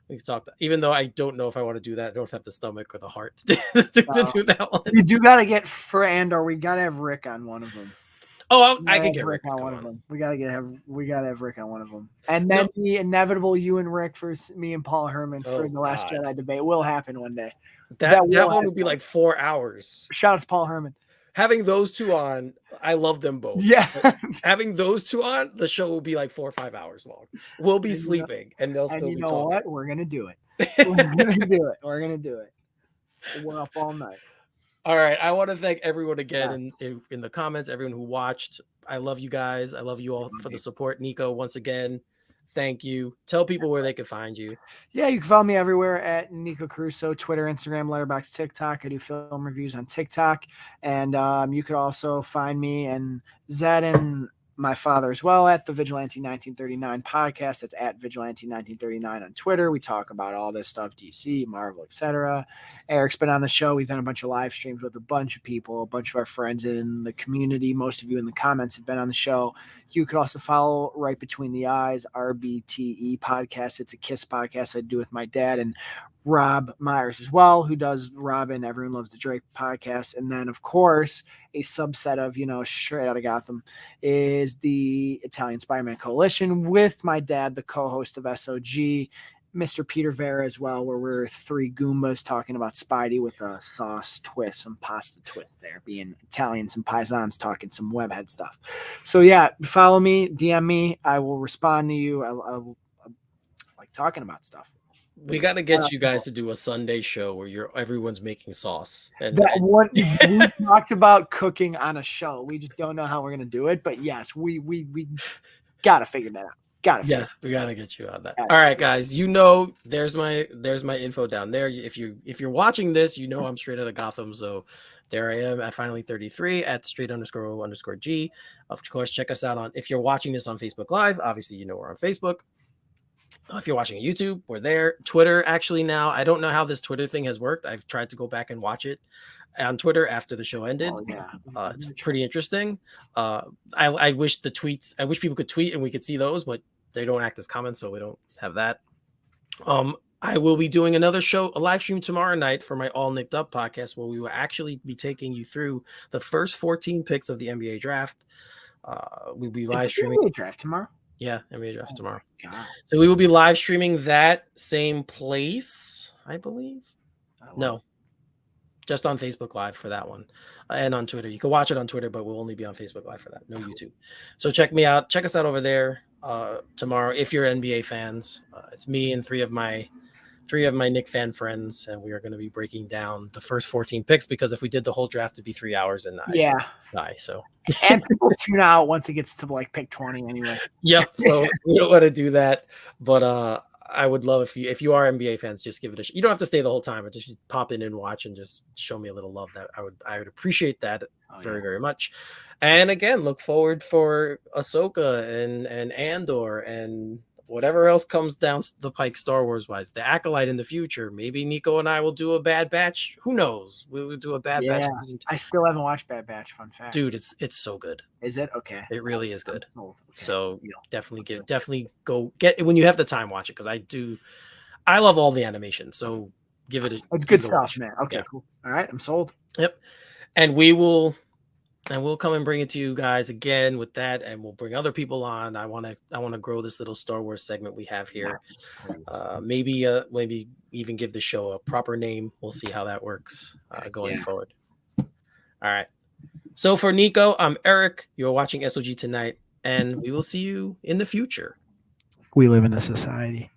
we've talked. Even though I don't know if I want to do that, I don't have the stomach or the heart to do that one.
We do gotta get for Andor. We gotta have Rick on one of them.
Oh, I can get Rick
on one of them. We gotta have Rick on one of them, and then the inevitable you and Rick for me and Paul Herman for the Last Jedi debate will happen one day.
That one would be like 4 hours.
Shout out to Paul Herman.
Having those two on, I love them both.
Yeah.
Having those two on, the show will be like 4 or 5 hours long. We'll be sleeping, and they'll still be talking. And you know what?
We're gonna do it. We're gonna do it. We're up all night.
All right. I want to thank everyone again
Yes.
in the comments, everyone who watched. I love you guys. I love you all for the support. Nico, once again, thank you. Tell people where they can find you.
Yeah, you can follow me everywhere at Nico Caruso, Twitter, Instagram, Letterboxd, TikTok. I do film reviews on TikTok. And you could also find me and Zed and my father as well at the Vigilante 1939 podcast. That's at Vigilante 1939 on Twitter. We talk about all this stuff, DC, Marvel, etc. Eric's been on the show. We've done a bunch of live streams with a bunch of people, a bunch of our friends in the community. Most of you in the comments have been on the show. You could also follow Right Between the Eyes, RBTE podcast. It's a Kiss podcast I do with my dad and Rob Myers as well, who does Robin, Everyone Loves the Drake podcast. And then, of course, a subset of, Straight Outta Gotham is the Italian Spider-Man Coalition with my dad, the co-host of SOG, Mr. Peter Vera as well, where we're three Goombas talking about Spidey with a sauce twist, some pasta twist there, being Italians and Paisans talking some webhead stuff. So yeah, follow me, DM me. I will respond to you. I like talking about stuff.
We got to get you guys to do a Sunday show where everyone's making sauce. And
that one we talked about cooking on a show. We just don't know how we're gonna do it, but yes, we gotta figure that out.
Yes, we gotta get you on that. Absolutely. All right, guys. There's my info down there. If you're watching this, I'm Straight Outta Gotham. So there I am at Finally 33 at straight__G. Of course, check us out if you're watching this on Facebook Live. Obviously, we're on Facebook. If you're watching YouTube, we're there. Twitter, actually, now I don't know how this Twitter thing has worked. I've tried to go back and watch it on Twitter after the show ended.
Oh, yeah.
It's pretty interesting. I wish people could tweet and we could see those, but they don't act as comments, so we don't have that. I will be doing another show, a live stream tomorrow night for my All Nicked Up podcast, where we will actually be taking you through the first 14 picks of the NBA draft. We'll be live streaming
NBA draft tomorrow.
Yeah, NBA draft tomorrow. So we will be live streaming that same place, I believe. No, just on Facebook Live for that one, and on Twitter. You can watch it on Twitter, but we'll only be on Facebook Live for that. No YouTube. So check me out. Check us out over there tomorrow if you're NBA fans. It's me and three of my Knick fan friends, and we are going to be breaking down the first 14 picks, because if we did the whole draft, it'd be 3 hours and die. So
and people tune out once it gets to like pick 20 anyway.
Yep. So we don't want to do that, but I would love if you are NBA fans, just give it a shot. You don't have to stay the whole time, but just pop in and watch and just show me a little love. That I would appreciate that very, very much. And again, look forward for Ahsoka and Andor and whatever else comes down the pike Star Wars wise, the Acolyte in the future. Maybe Nico and I will do a Bad Batch. Who knows? We will do a Bad Batch.
I still haven't watched Bad Batch. Fun fact,
dude. It's so good.
Is it? Okay.
It really is good.
Okay.
So definitely go get it when you have the time. Watch it, because I love all the animation. So give it a.
It's good stuff, man. Okay, cool. All right, I'm sold.
Yep, and we'll come and bring it to you guys again with that, and we'll bring other people on. I want to grow this little Star Wars segment we have here. Maybe even give the show a proper name. We'll see how that works going forward. All right. So for Nico, I'm Eric. You're watching SOG tonight, and we will see you in the future.
We live in a society.